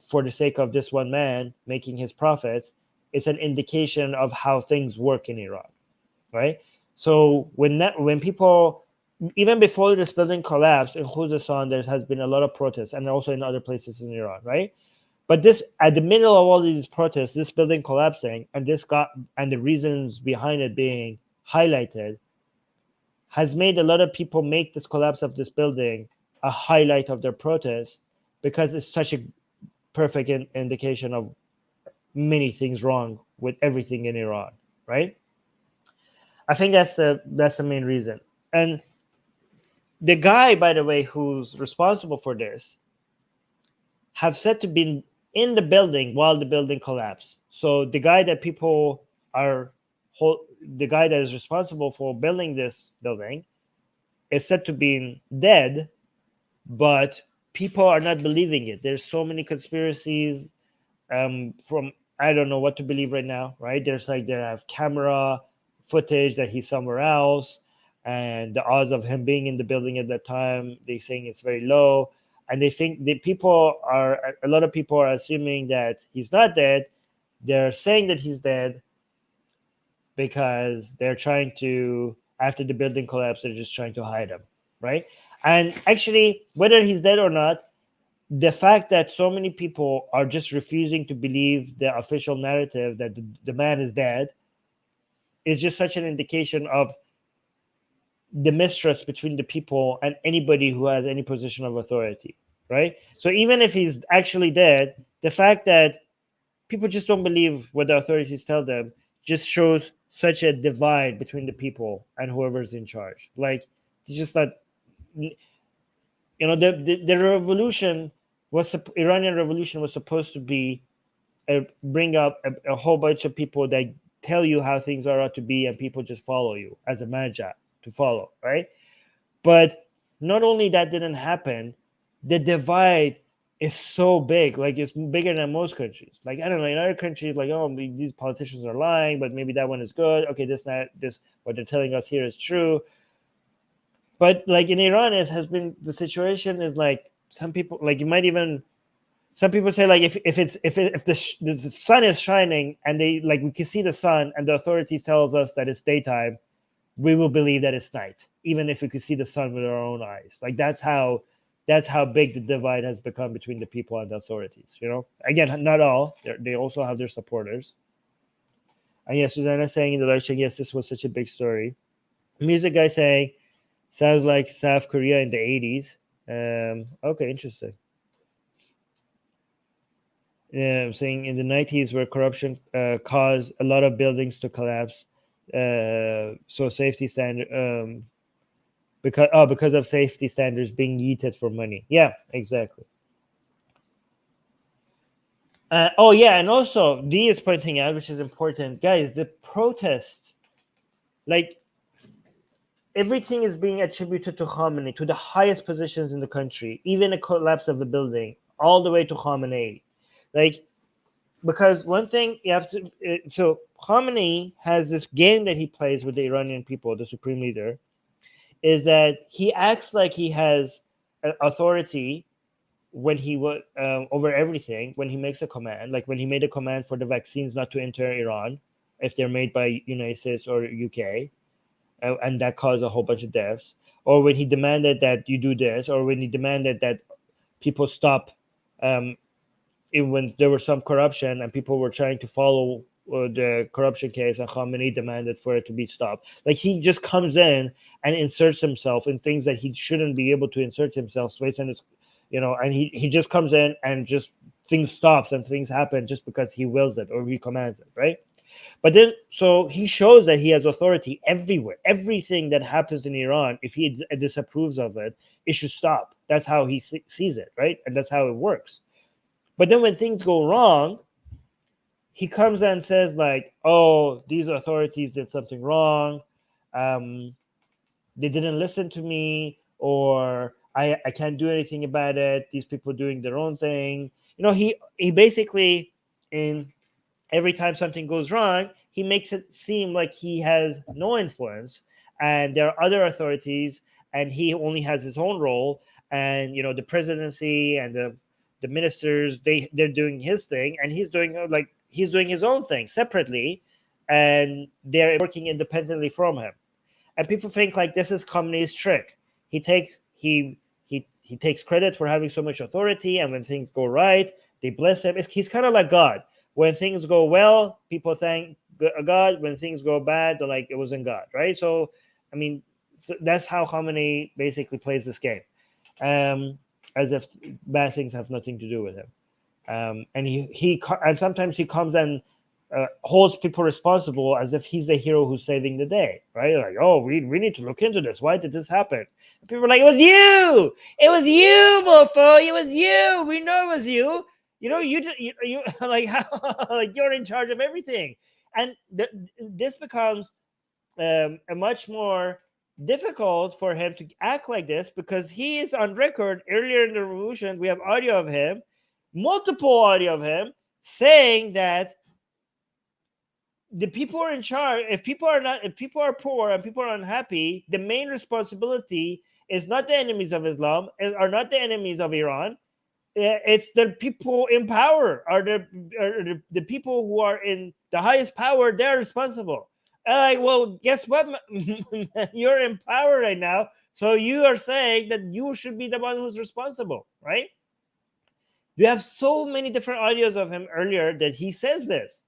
for the sake of this one man making his profits. It's an indication of how things work in Iran, right? So when people, even before this building collapsed in Khuzestan, there has been a lot of protests, and also in other places in Iran, right? But this, at the middle of all these protests, this building collapsing, and the reasons behind it being highlighted, has made a lot of people make this collapse of this building a highlight of their protest, because it's such a perfect indication of many things wrong with everything in Iran, right? I think that's the main reason. And the guy, by the way, who's responsible for this, have said to be in the building while the building collapsed. So the guy that the guy that is responsible for building this building is said to be dead, but people are not believing it. There's so many conspiracies from, I don't know what to believe right now, right? There's like, they have camera footage that he's somewhere else, and the odds of him being in the building at that time, they're saying it's very low. And they think a lot of people are assuming that he's not dead. They're saying that he's dead because they're trying to, after the building collapsed, they're just trying to hide him, right? And actually, whether he's dead or not, the fact that so many people are just refusing to believe the official narrative that the man is dead is just such an indication of the mistrust between the people and anybody who has any position of authority, right? So even if he's actually dead, the fact that people just don't believe what the authorities tell them just shows such a divide between the people and whoever's in charge. Like, it's just not, the revolution was, Iranian revolution was supposed to be bring up a whole bunch of people that tell you how things ought to be, and people just follow you as a magi to follow, right? But not only that didn't happen, the divide is so big. Like, it's bigger than most countries. Like, I don't know, in other countries, like, oh, these politicians are lying, but maybe that one is good. Okay, this what they're telling us here is true. But like in Iran, it has been, the situation is like, some people, like, some people say, like, if the sun is shining and we can see the sun, and the authorities tells us that it's daytime, we will believe that it's night, even if we could see the sun with our own eyes. Like, that's how big the divide has become between the people and the authorities. Again, not all. They also have their supporters. And yes, Susanna saying in the live chat, yes, this was such a big story. Music guy saying, sounds like South Korea in the 80s. Okay, interesting. I'm saying in the 90s, where corruption caused a lot of buildings to collapse. So safety standard, because of safety standards being yeeted for money. Yeah, exactly. And also D is pointing out, which is important, guys, the protest, like, everything is being attributed to Khamenei, to the highest positions in the country, even a collapse of the building, all the way to Khamenei. Like, because one thing you have to, so Khamenei has this game that he plays with the Iranian people, the supreme leader, is that he acts like he has authority when he would over everything, when he makes a command, like when he made a command for the vaccines not to enter Iran if they're made by United States or UK, and that caused a whole bunch of deaths, or when he demanded that you do this, or when he demanded that people stop when there was some corruption and people were trying to follow the corruption case, and Khamenei demanded for it to be stopped. Like, he just comes in and inserts himself in things that he shouldn't be able to insert himself based on his, and he just comes in and just things stops and things happen just because he wills it or he commands it, right? But then, so he shows that he has authority everywhere. Everything that happens in Iran, if he disapproves of it, it should stop. That's how he sees it, right? And that's how it works. But then when things go wrong, he comes and says like, oh, these authorities did something wrong. They didn't listen to me, or I can't do anything about it. These people doing their own thing. He basically, in every time something goes wrong, he makes it seem like he has no influence and there are other authorities and he only has his own role. And the presidency and the ministers, they're doing his thing, and he's doing his own thing separately, and they're working independently from him. And people think like this is Khamenei's trick. He takes credit for having so much authority, and when things go right, they bless him. He's kind of like God. When things go well, people thank God. When things go bad, they're like, it wasn't God, right? So, I mean, that's how Khamenei basically plays this game, as if bad things have nothing to do with him. And sometimes he comes and holds people responsible as if he's the hero who's saving the day, right? Like, oh, we need to look into this. Why did this happen? And people are like, it was you, mofo, it was you. We know it was you. You like how like you're in charge of everything, and this becomes a much more difficult for him to act like this, because he is on record earlier in the revolution. We have audio of him, multiple audio of him saying that the people are in charge. If people are poor and people are unhappy, the main responsibility is not the enemies of Islam, are not the enemies of Iran. It's the people in power, are the people who are in the highest power. They're responsible. And like, well, guess what? You're in power right now, so you are saying that you should be the one who's responsible, right? You have so many different audios of him earlier that he says this.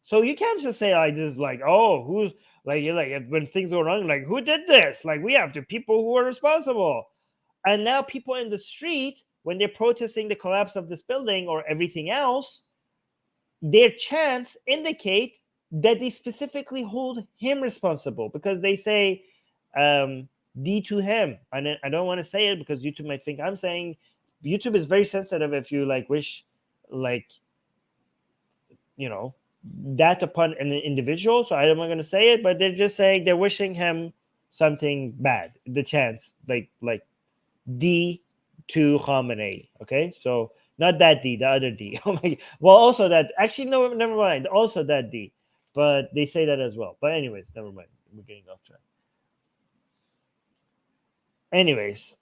So you can't just say like this, like, oh, who's like, you're like, when things go wrong, like, who did this? Like, we have the people who are responsible. And now people in the street, when they're protesting the collapse of this building or everything else, their chants indicate that they specifically hold him responsible, because they say D to him. And I don't want to say it because YouTube might think I'm saying. YouTube is very sensitive if you like wish like that upon an individual. So I'm not going to say it, but they're just saying they're wishing him something bad. The chance like D to Khamenei. Okay, so not that D, the other D. Oh my. Well, also that. Actually, no, never mind. Also that D, but they say that as well. But anyways, never mind. We're getting off track. Anyways,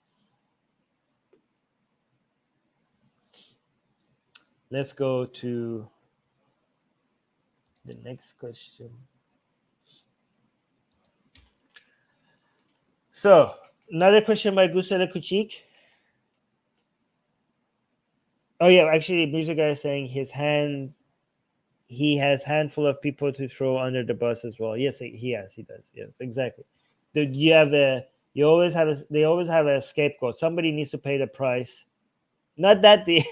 let's go to the next question. So, another question by Gusela Kuchik. Oh yeah, actually, music guy is saying he has handful of people to throw under the bus as well. Yes, he does. Yes, exactly. They always have a scapegoat. Somebody needs to pay the price. Not that the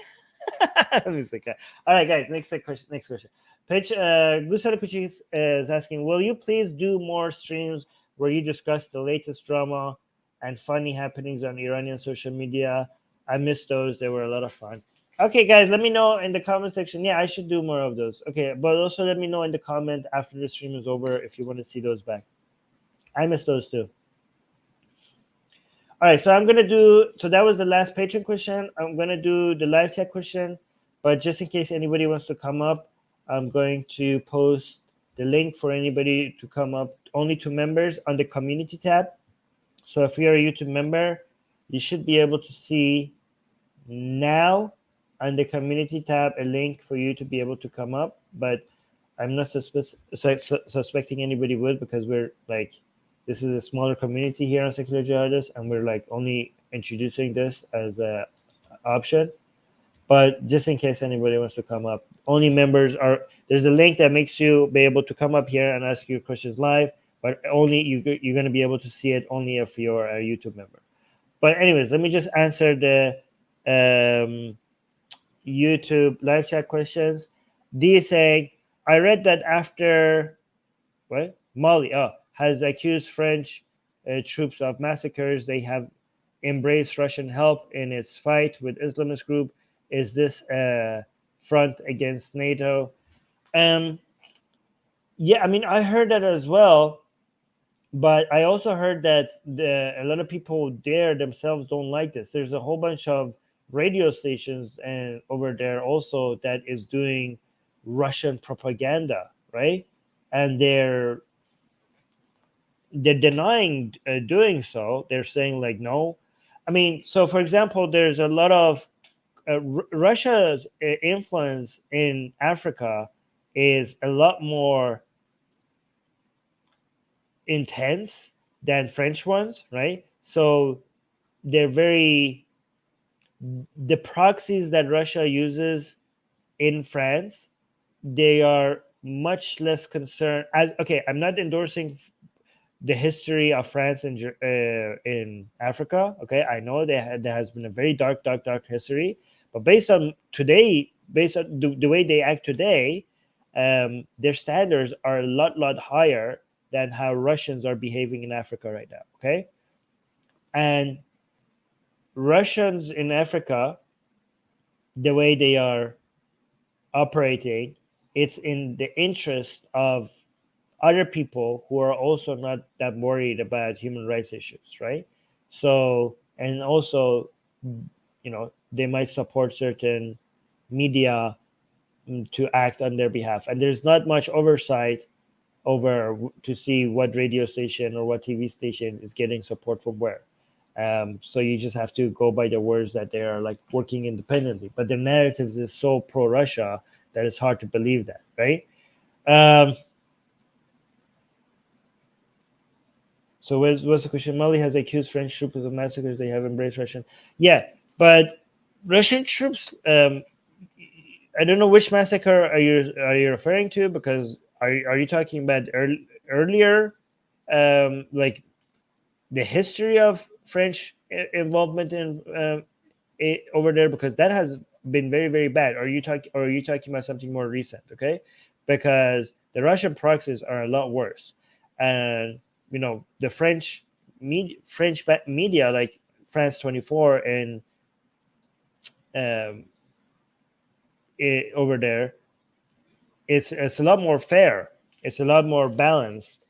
music guy. All right, guys. Next question. Gusara Kuchik is asking, will you please do more streams where you discuss the latest drama and funny happenings on Iranian social media? I missed those. They were a lot of fun. Okay, guys, let me know in the comment section. Yeah, I should do more of those. Okay, but also let me know in the comment after the stream is over if you want to see those back. I missed those too. All right, so that was the last patron question. I'm going to do the live chat question, but just in case anybody wants to come up, I'm going to post the link for anybody to come up only to members on the community tab. So if you're a YouTube member, you should be able to see now on the community tab a link for you to be able to come up, but I'm not suspecting anybody would, because we're like, this is a smaller community here on Secular Jihadists, and we're like only introducing this as a option. But just in case anybody wants to come up, only members there's a link that makes you be able to come up here and ask your questions live, but only you're going to be able to see it only if you're a YouTube member. But anyways, let me just answer the YouTube live chat questions. D is saying, I read that after what Mali has accused French troops of massacres, they have embraced Russian help in its fight with Islamist group. Is this a front against NATO? Um, yeah, I mean, I heard that as well, but I also heard that a lot of people there themselves don't like this. There's a whole bunch of radio stations and over there also that is doing Russian propaganda, right? And they're denying doing so. They're saying like no. I mean, so for example, there's a lot of Russia's influence in Africa is a lot more intense than French ones, right? So they're very the proxies that Russia uses in France, they are much less concerned. As okay, I'm not endorsing the history of France in Africa. Okay, I know there has been a very dark history, but based on today, based on the way they act today, their standards are a lot higher than how Russians are behaving in Africa right now. Okay, and Russians in Africa, the way they are operating, it's in the interest of other people who are also not that worried about human rights issues, right? So, and also, they might support certain media to act on their behalf. And there's not much oversight over to see what radio station or what TV station is getting support from where. So you just have to go by the words that they are like working independently. But the narratives is so pro-Russia that it's hard to believe that, right? So what's the question? Mali has accused French troops of massacres. They have embraced Russian. Yeah, but Russian troops. I don't know which massacre are you referring to, because are you talking about earlier, like the history of French involvement in over there, because that has been very bad. Are you talking about something more recent? Okay, because the Russian proxies are a lot worse, and the French media like France 24 and over there, it's a lot more fair. It's a lot more balanced,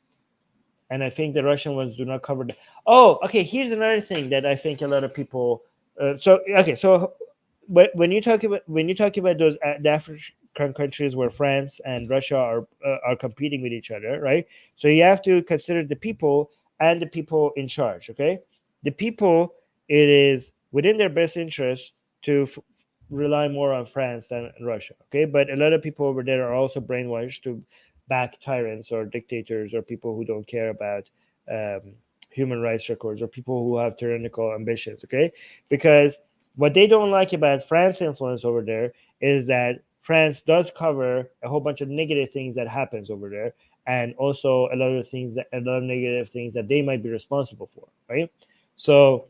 and I think the Russian ones do not cover. Oh, okay. Here's another thing that I think a lot of people. But when you talk about those the African countries where France and Russia are competing with each other, right? So you have to consider the people and the people in charge. Okay, the people, it is within their best interest to rely more on France than Russia. Okay, but a lot of people over there are also brainwashed to back tyrants or dictators or people who don't care about human rights records or people who have tyrannical ambitions. Okay, because what they don't like about France's influence over there is that France does cover a whole bunch of negative things that happens over there, and also a lot of negative things that they might be responsible for, right? So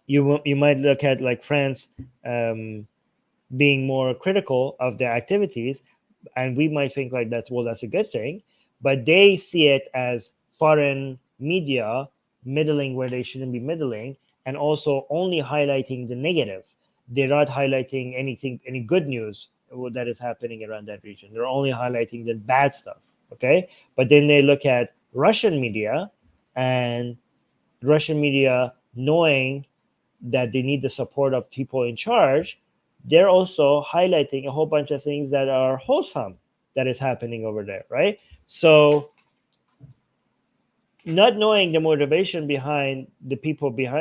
you might look at like France being more critical of their activities, and we might think like that's a good thing, but they see it as foreign media middling where they shouldn't be middling, and also only highlighting the negative. They're not highlighting any good news that is happening around that region. They're only highlighting the bad stuff. Okay, but then they look at Russian media, and Russian media, knowing that they need the support of people in charge, they're also highlighting a whole bunch of things that are wholesome that is happening over there, right? So not knowing the motivation behind the people behind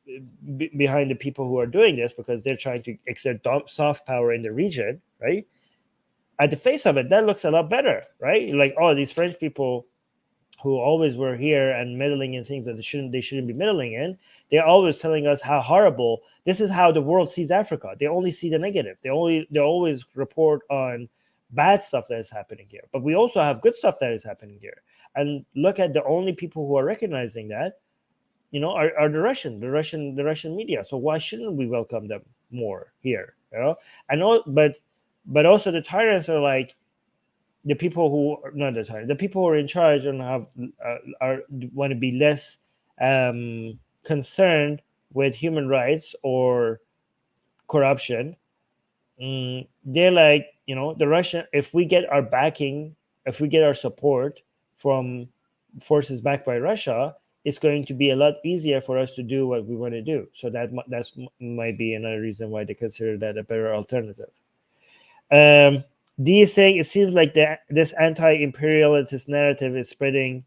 the people who are doing this, because they're trying to exert soft power in the region, right? At the face of it, that looks a lot better, right? Like, oh, these French people who always were here and meddling in things that they shouldn't be meddling in, they're always telling us how horrible this is, how the world sees Africa. They only see the negative. They always report on bad stuff that is happening here, but we also have good stuff that is happening here. And look at the only people who are recognizing that, are the Russian media. So why shouldn't we welcome them more here? And all, but also the tyrants are like, the people who not the time the people who are in charge and are want to be less concerned with human rights or corruption. They're like, the Russian, if we get our backing, if we get our support from forces backed by Russia, it's going to be a lot easier for us to do what we want to do. So that's might be another reason why they consider that a better alternative. D is saying it seems like this anti-imperialist narrative is spreading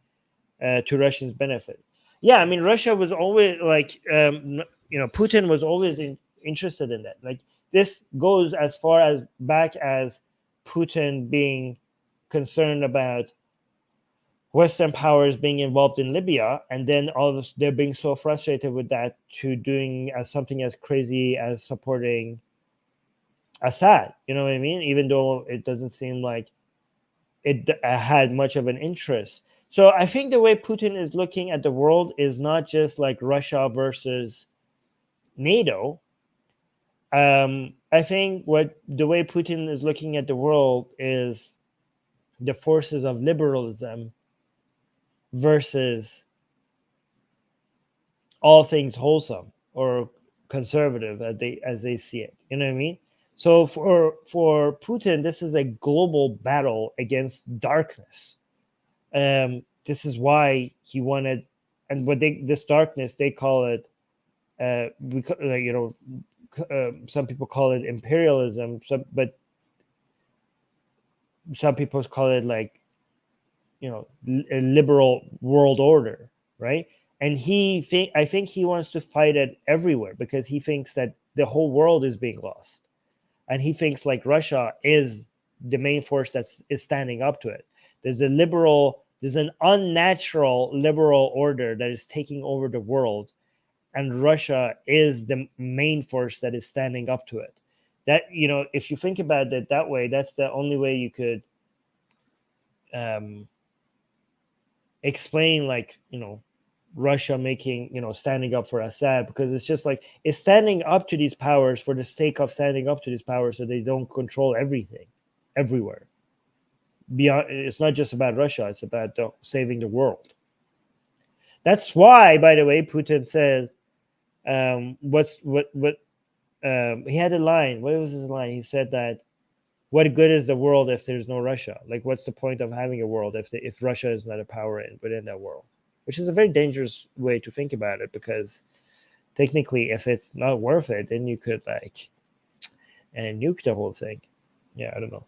to Russians' benefit. Yeah, I mean, Russia was always like, Putin was always interested in that. Like, this goes as far as back as Putin being concerned about Western powers being involved in Libya, and then all of this, they're being so frustrated with that to doing something as crazy as supporting Assad. You know what I mean? Even though it doesn't seem like it had much of an interest. So I think the way Putin is looking at the world is not just like Russia versus NATO. I think the way Putin is looking at the world is the forces of liberalism versus all things wholesome or conservative as they see it. You know what I mean? So for Putin, this is a global battle against darkness. This is why he wanted, and this darkness they call it. Some people call it imperialism. But some people call it like, a liberal world order, right? And I think he wants to fight it everywhere because he thinks that the whole world is being lost, and he thinks like Russia is the main force that is standing up to it. There's an unnatural liberal order that is taking over the world, and Russia is the main force that is standing up to it. That, if you think about it that way, that's the only way you could explain, like, Russia making, standing up for Assad, because it's just like it's standing up to these powers for the sake of standing up to these powers so they don't control everything everywhere. Beyond, it's not just about Russia, it's about saving the world. That's why, by the way, Putin says, he had a line. What was his line? He said that, what good is the world if there's no Russia? Like, what's the point of having a world if Russia is not a power within that world? Which is a very dangerous way to think about it, because technically, if it's not worth it, then you could and nuke the whole thing. Yeah, I don't know.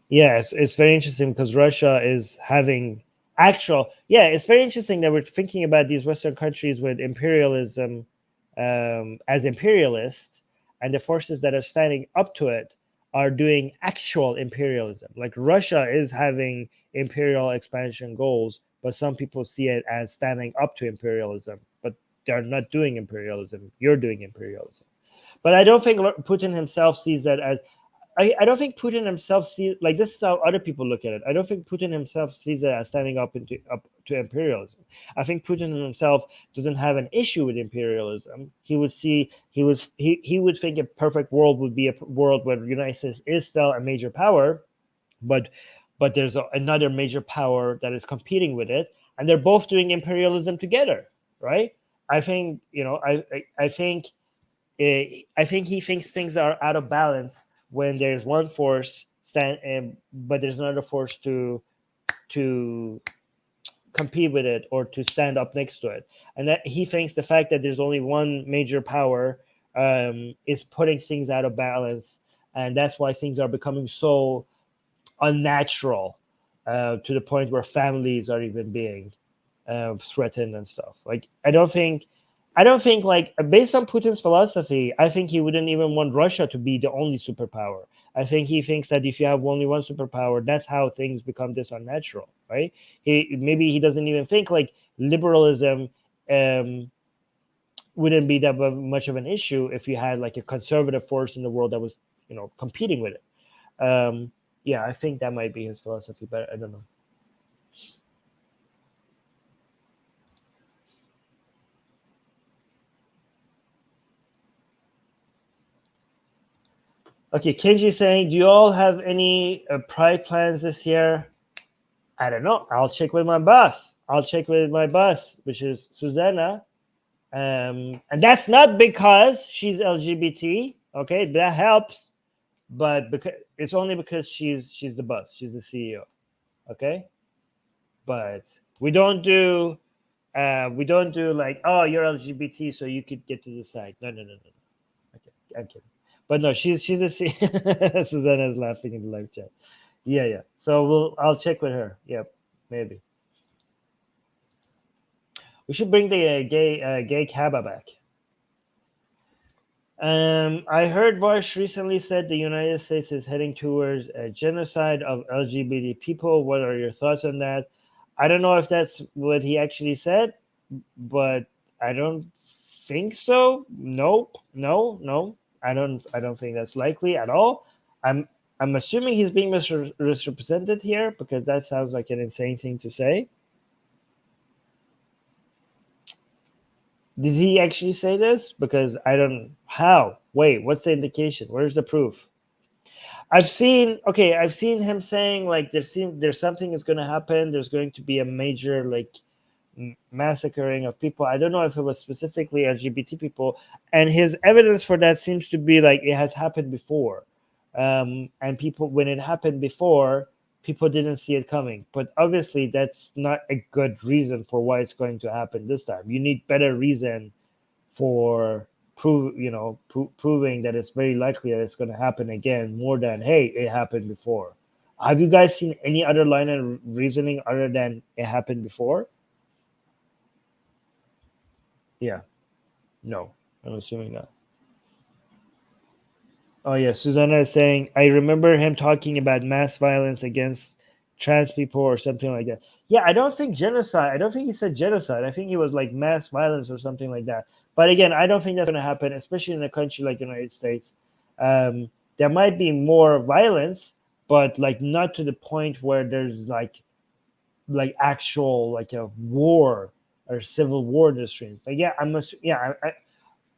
Yeah, it's very interesting because Russia is having it's very interesting that we're thinking about these Western countries with imperialism as imperialists, and the forces that are standing up to it are doing actual imperialism. Like, Russia is having imperial expansion goals, but some people see it as standing up to imperialism, but they're not doing imperialism. You're doing imperialism. But I don't think Putin himself sees that as I don't think Putin himself sees, like, this is how other people look at it. I don't think Putin himself sees it as standing up to imperialism. I think Putin himself doesn't have an issue with imperialism. He would think a perfect world would be a world where the United States is still a major power, but there's another major power that is competing with it, and they're both doing imperialism together, right? I think I think he thinks things are out of balance when there's one force but there's another force to compete with it or to stand up next to it, and that he thinks the fact that there's only one major power is putting things out of balance, and that's why things are becoming so unnatural to the point where families are even being threatened and stuff. Like, I don't think, like, based on Putin's philosophy, I think he wouldn't even want Russia to be the only superpower. I think he thinks that if you have only one superpower, that's how things become this unnatural, right? Maybe he doesn't even think like liberalism wouldn't be that much of an issue if you had like a conservative force in the world that was, competing with it. Yeah, I think that might be his philosophy, but I don't know. Okay, Kenji saying, do you all have any pride plans this year? I don't know. I'll check with my boss. Which is Susanna. And that's not because she's LGBT. Okay, that helps, but because it's only because she's the boss. She's the CEO. Okay, but we don't do like, oh, you're LGBT, so you could get to the side. No, no, no, no. Okay, I'm kidding. But no, she's a Susanna's laughing in the live chat. Yeah, yeah. So I'll check with her. Yep, maybe. We should bring the gay Kaba back. I heard Vosh recently said the United States is heading towards a genocide of LGBT people. What are your thoughts on that? I don't know if that's what he actually said, but I don't think so. Nope, no. I don't think that's likely at all. I'm assuming he's being misrepresented here because that sounds like an insane thing to say. Did he actually say this? Because I don't. How? Wait, what's the indication? Where's the proof? I've seen him saying like there's something is going to happen. There's going to be a major like massacring of people. I don't know if it was specifically LGBT people, and his evidence for that seems to be like it has happened before, and people when it happened before, people didn't see it coming. But obviously, that's not a good reason for why it's going to happen this time. You need better reason for proving that it's very likely that it's going to happen again, more than hey, it happened before. Have you guys seen any other line of reasoning other than it happened before? Yeah. No, I'm assuming not. Oh yeah, Susanna is saying I remember him talking about mass violence against trans people or something like that. Yeah, I don't think genocide. I don't think he said genocide. I think he was like mass violence or something like that. But again, I don't think that's going to happen, especially in a country like the United States. There might be more violence, but like not to the point where there's like actual like a war or civil war in the streets. Like yeah,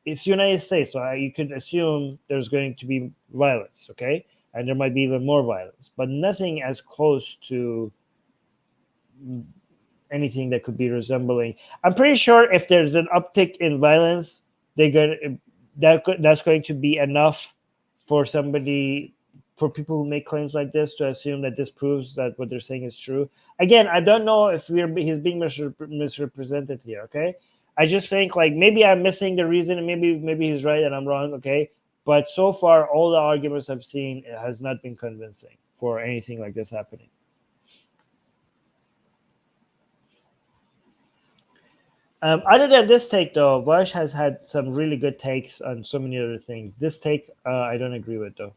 it's United States, so you could assume there's going to be violence, okay, and there might be even more violence, but nothing as close to anything that could be resembling. I'm pretty sure if there's an uptick in violence, that's going to be enough for people who make claims like this to assume that this proves that what they're saying is true. Again, I don't know if he's being misrepresented here. Okay, I just think like maybe I'm missing the reason, and maybe he's right and I'm wrong. Okay, but so far all the arguments I've seen has not been convincing for anything like this happening. Other than this take, though, Vash has had some really good takes on so many other things. This take, I don't agree with, though.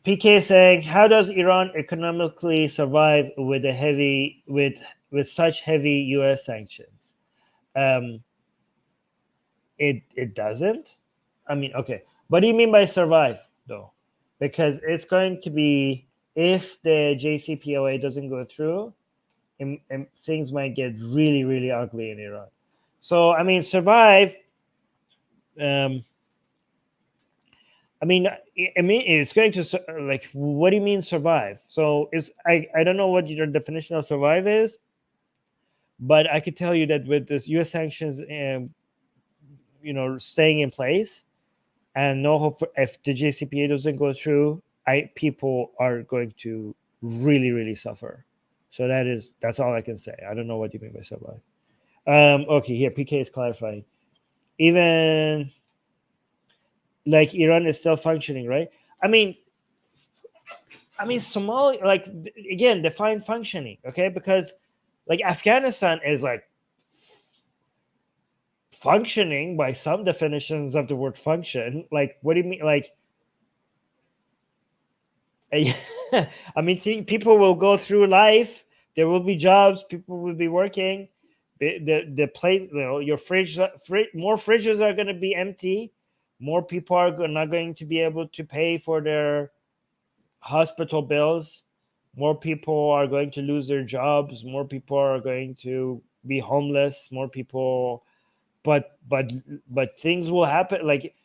PK saying, "How does Iran economically survive with such heavy U.S. sanctions?" Um, it doesn't. I mean, okay, what do you mean by survive, though? Because it's going to be if the JCPOA doesn't go through, and things might get really, really ugly in Iran. So, I mean, survive. Um, I mean, it's going to like. What do you mean survive? So, I don't know what your definition of survive is, but I could tell you that with this U.S. sanctions, staying in place, and no hope if the JCPA doesn't go through, people are going to really, really suffer. So that's all I can say. I don't know what you mean by survive. Okay, here PK is clarifying. Even like Iran is still functioning, right? I mean, Somalia, like again, define functioning, okay? Because like Afghanistan is like functioning by some definitions of the word function. Like, what do you mean? Like, I mean, people will go through life. There will be jobs. People will be working. The place, your more fridges are going to be empty. More people are not going to be able to pay for their hospital bills. More people are going to lose their jobs. More people are going to be homeless. More people but things will happen. Like,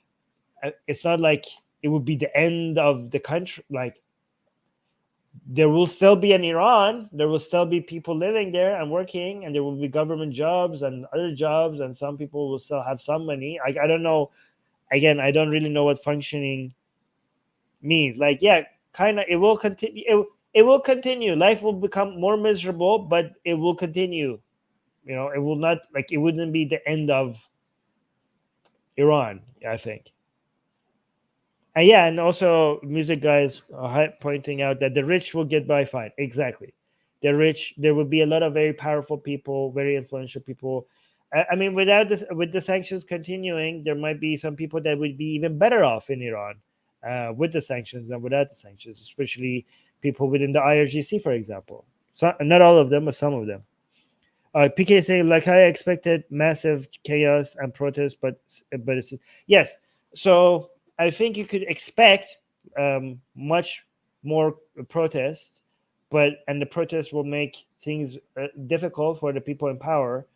it's not like it would be the end of the country. Like, there will still be an Iran. There will still be people living there and working, and there will be government jobs and other jobs, and some people will still have some money. I don't know. Again, I don't really know what functioning means. Like, yeah, kind of. It will continue. It will continue. Life will become more miserable, but it will continue. It will not, like, it wouldn't be the end of Iran, I think. And yeah, and also music guys are pointing out that the rich will get by fine. Exactly. The rich, there will be a lot of very powerful people, very influential people. I mean, with the sanctions continuing, there might be some people that would be even better off in Iran with the sanctions than without the sanctions, especially people within the IRGC, for example. So, not all of them, but some of them. PK saying, like I expected, massive chaos and protests, but it's yes. So I think you could expect much more protests, and the protests will make things difficult for the people in power.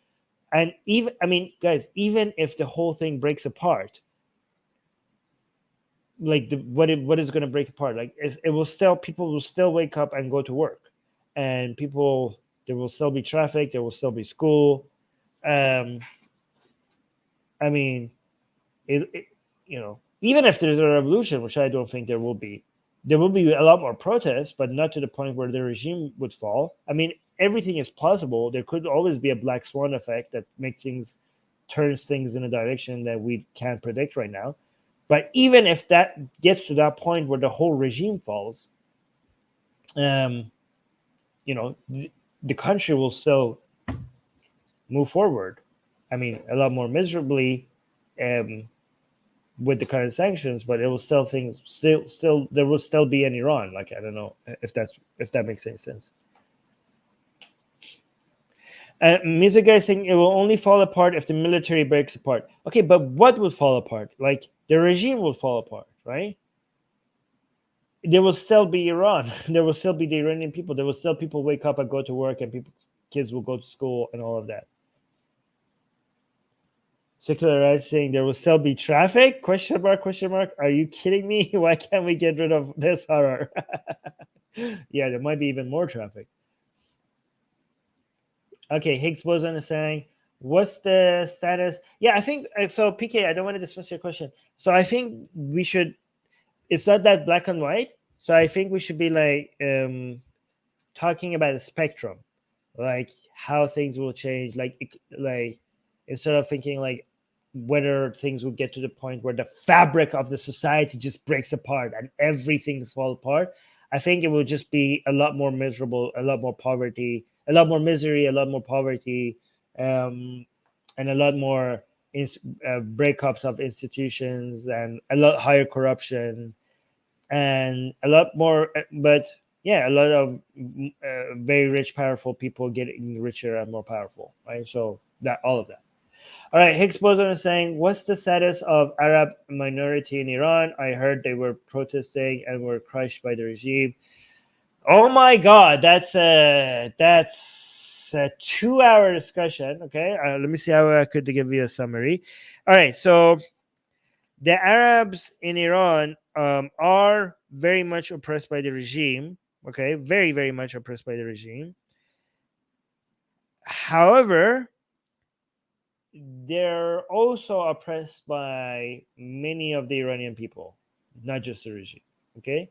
And even, I mean, guys, even if the whole thing breaks apart, like what is going to break apart? Like, it will still, people will still wake up and go to work, and there will still be traffic, there will still be school. I mean, even if there's a revolution, which I don't think there will be a lot more protests, but not to the point where the regime would fall. I mean, everything is possible. There could always be a black swan effect that turns things in a direction that we can't predict right now. But even if that gets to that point where the whole regime falls, the country will still move forward. I mean, a lot more miserably with the current sanctions, but it will still there will still be an Iran. Like, I don't know if that makes any sense. Music guy saying it will only fall apart if the military breaks apart. Okay, but what would fall apart? Like, the regime will fall apart, right? There will still be Iran. There will still be the Iranian people. There will still people wake up and go to work, and kids will go to school and all of that. Secular Jihadists saying there will still be traffic? Question mark, question mark. Are you kidding me? Why can't we get rid of this horror? Yeah, there might be even more traffic. Okay, Higgs boson is saying, what's the status? Yeah, I think so. PK, I don't want to dismiss your question. So I think we should. It's not that black and white. So I think we should be like talking about a spectrum, like how things will change. Like instead of thinking like whether things will get to the point where the fabric of the society just breaks apart and everything falls apart. I think it will just be a lot more miserable, a lot more poverty, a lot more misery, a lot more poverty, and a lot more breakups of institutions, and a lot higher corruption, and a lot more. But yeah, a lot of very rich, powerful people getting richer and more powerful, right? So that all of that. All right, Higgs boson is saying, what's the status of Arab minority in Iran? I heard they were protesting and were crushed by the regime. Oh my God, that's a 2-hour discussion. Okay, let me see how I could give you a summary. All right, so the Arabs in Iran are very much oppressed by the regime. Okay, very, very much oppressed by the regime. However, they're also oppressed by many of the Iranian people, not just the regime. Okay,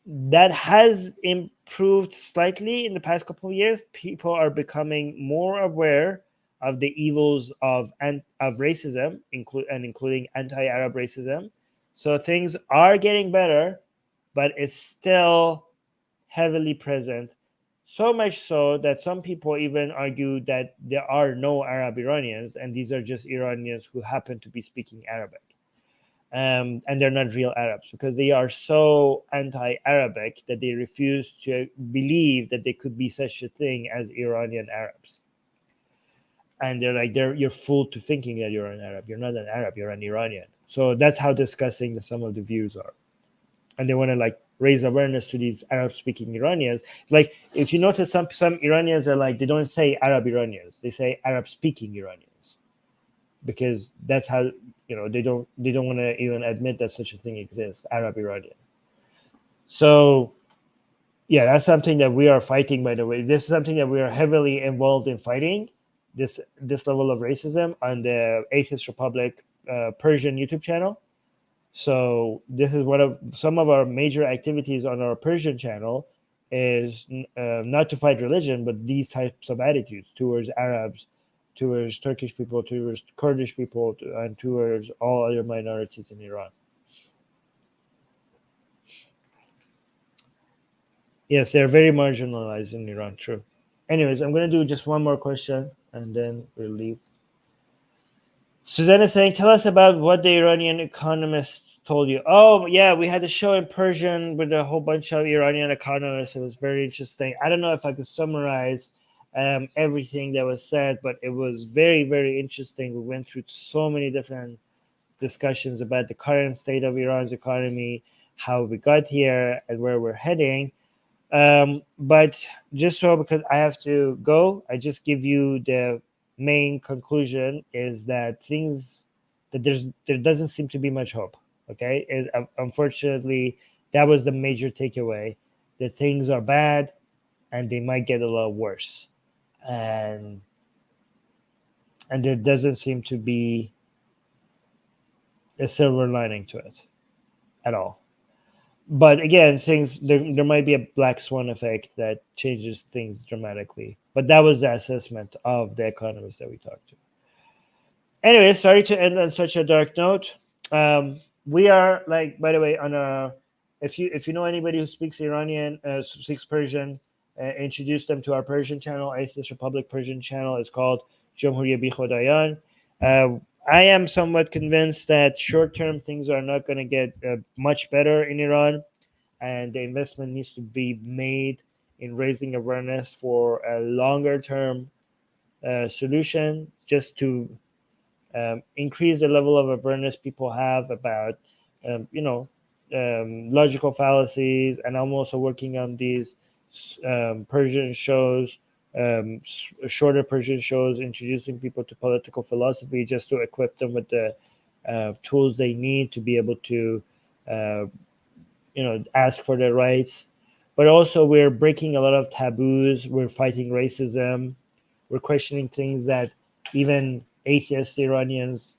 that has improved slightly in the past couple of years. People are becoming more aware of the evils of racism, including anti-Arab racism. So things are getting better, but it's still heavily present. So much so that some people even argue that there are no Arab Iranians, and these are just Iranians who happen to be speaking Arabic. And they're not real Arabs, because they are so anti-Arabic that they refuse to believe that there could be such a thing as Iranian Arabs. And they're like, you're fooled to thinking that you're an Arab. You're not an Arab, you're an Iranian. So that's how disgusting some of the views are. And they want to like raise awareness to these Arab-speaking Iranians. Like, if you notice, some Iranians are like, they don't say Arab Iranians, they say Arab-speaking Iranians. because that's how, they don't want to even admit that such a thing exists, Arab Iranian. So yeah, that's something that we are fighting, by the way. This is something that we are heavily involved in fighting, this level of racism on the Atheist Republic Persian YouTube channel. So this is some of our major activities on our Persian channel is not to fight religion, but these types of attitudes towards Arabs, towards Turkish people, towards Kurdish people, and towards all other minorities in Iran. Yes, they're very marginalized in Iran, true. Anyways, I'm going to do just one more question and then we'll leave. Suzanne is saying, tell us about what the Iranian economists told you. Oh, yeah, we had a show in Persian with a whole bunch of Iranian economists. It was very interesting. I don't know if I could summarize everything that was said, but it was very, very interesting. We went through so many different discussions about the current state of Iran's economy, how we got here, and where we're heading. But just so, because I have to go, I just give you the main conclusion is that there doesn't seem to be much hope. Okay, unfortunately, that was the major takeaway, that things are bad and they might get a lot worse, and there doesn't seem to be a silver lining to it at all. But again, there might be a black swan effect that changes things dramatically. But that was the assessment of the economists that we talked to. Anyway, sorry to end on such a dark note. We are, like, by the way, on a, if you know anybody who speaks Iranian, speaks Persian, introduce them to our Persian channel, Atheist Republic Persian channel. It's called Jomhuriye Bi Khodayan. I am somewhat convinced that short-term things are not going to get much better in Iran, and the investment needs to be made in raising awareness for a longer-term solution, just to increase the level of awareness people have about, logical fallacies. And I'm also working on these Persian shows, shorter Persian shows, introducing people to political philosophy, just to equip them with the tools they need to be able to, ask for their rights. But also, we're breaking a lot of taboos. We're fighting racism. We're questioning things that even atheist Iranians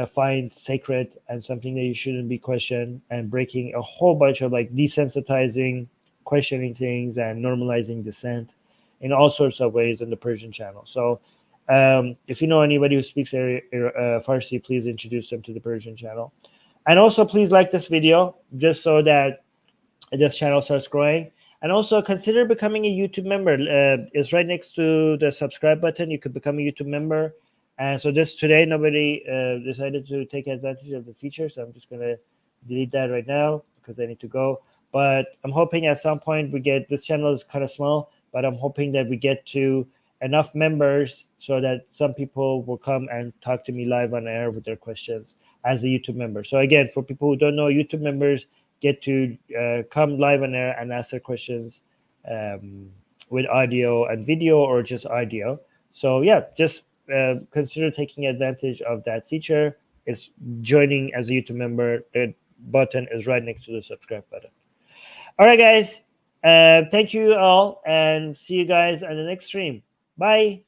find sacred and something that you shouldn't be questioned, and breaking a whole bunch of, like, desensitizing, questioning things, and normalizing dissent in all sorts of ways in the Persian channel. So if you know anybody who speaks Farsi, please introduce them to the Persian channel. And also, please like this video, just so that this channel starts growing. And also, consider becoming a YouTube member. It's right next to the subscribe button. You could become a YouTube member. And so today, nobody decided to take advantage of the feature. So I'm just going to delete that right now because I need to go. But I'm hoping at some point this channel is kind of small, but I'm hoping that we get to enough members so that some people will come and talk to me live on air with their questions as a YouTube member. So again, for people who don't know, YouTube members get to come live on air and ask their questions with audio and video, or just audio. So yeah, just consider taking advantage of that feature. It's joining as a YouTube member. The button is right next to the subscribe button. All right, guys. Thank you all, and see you guys on the next stream. Bye.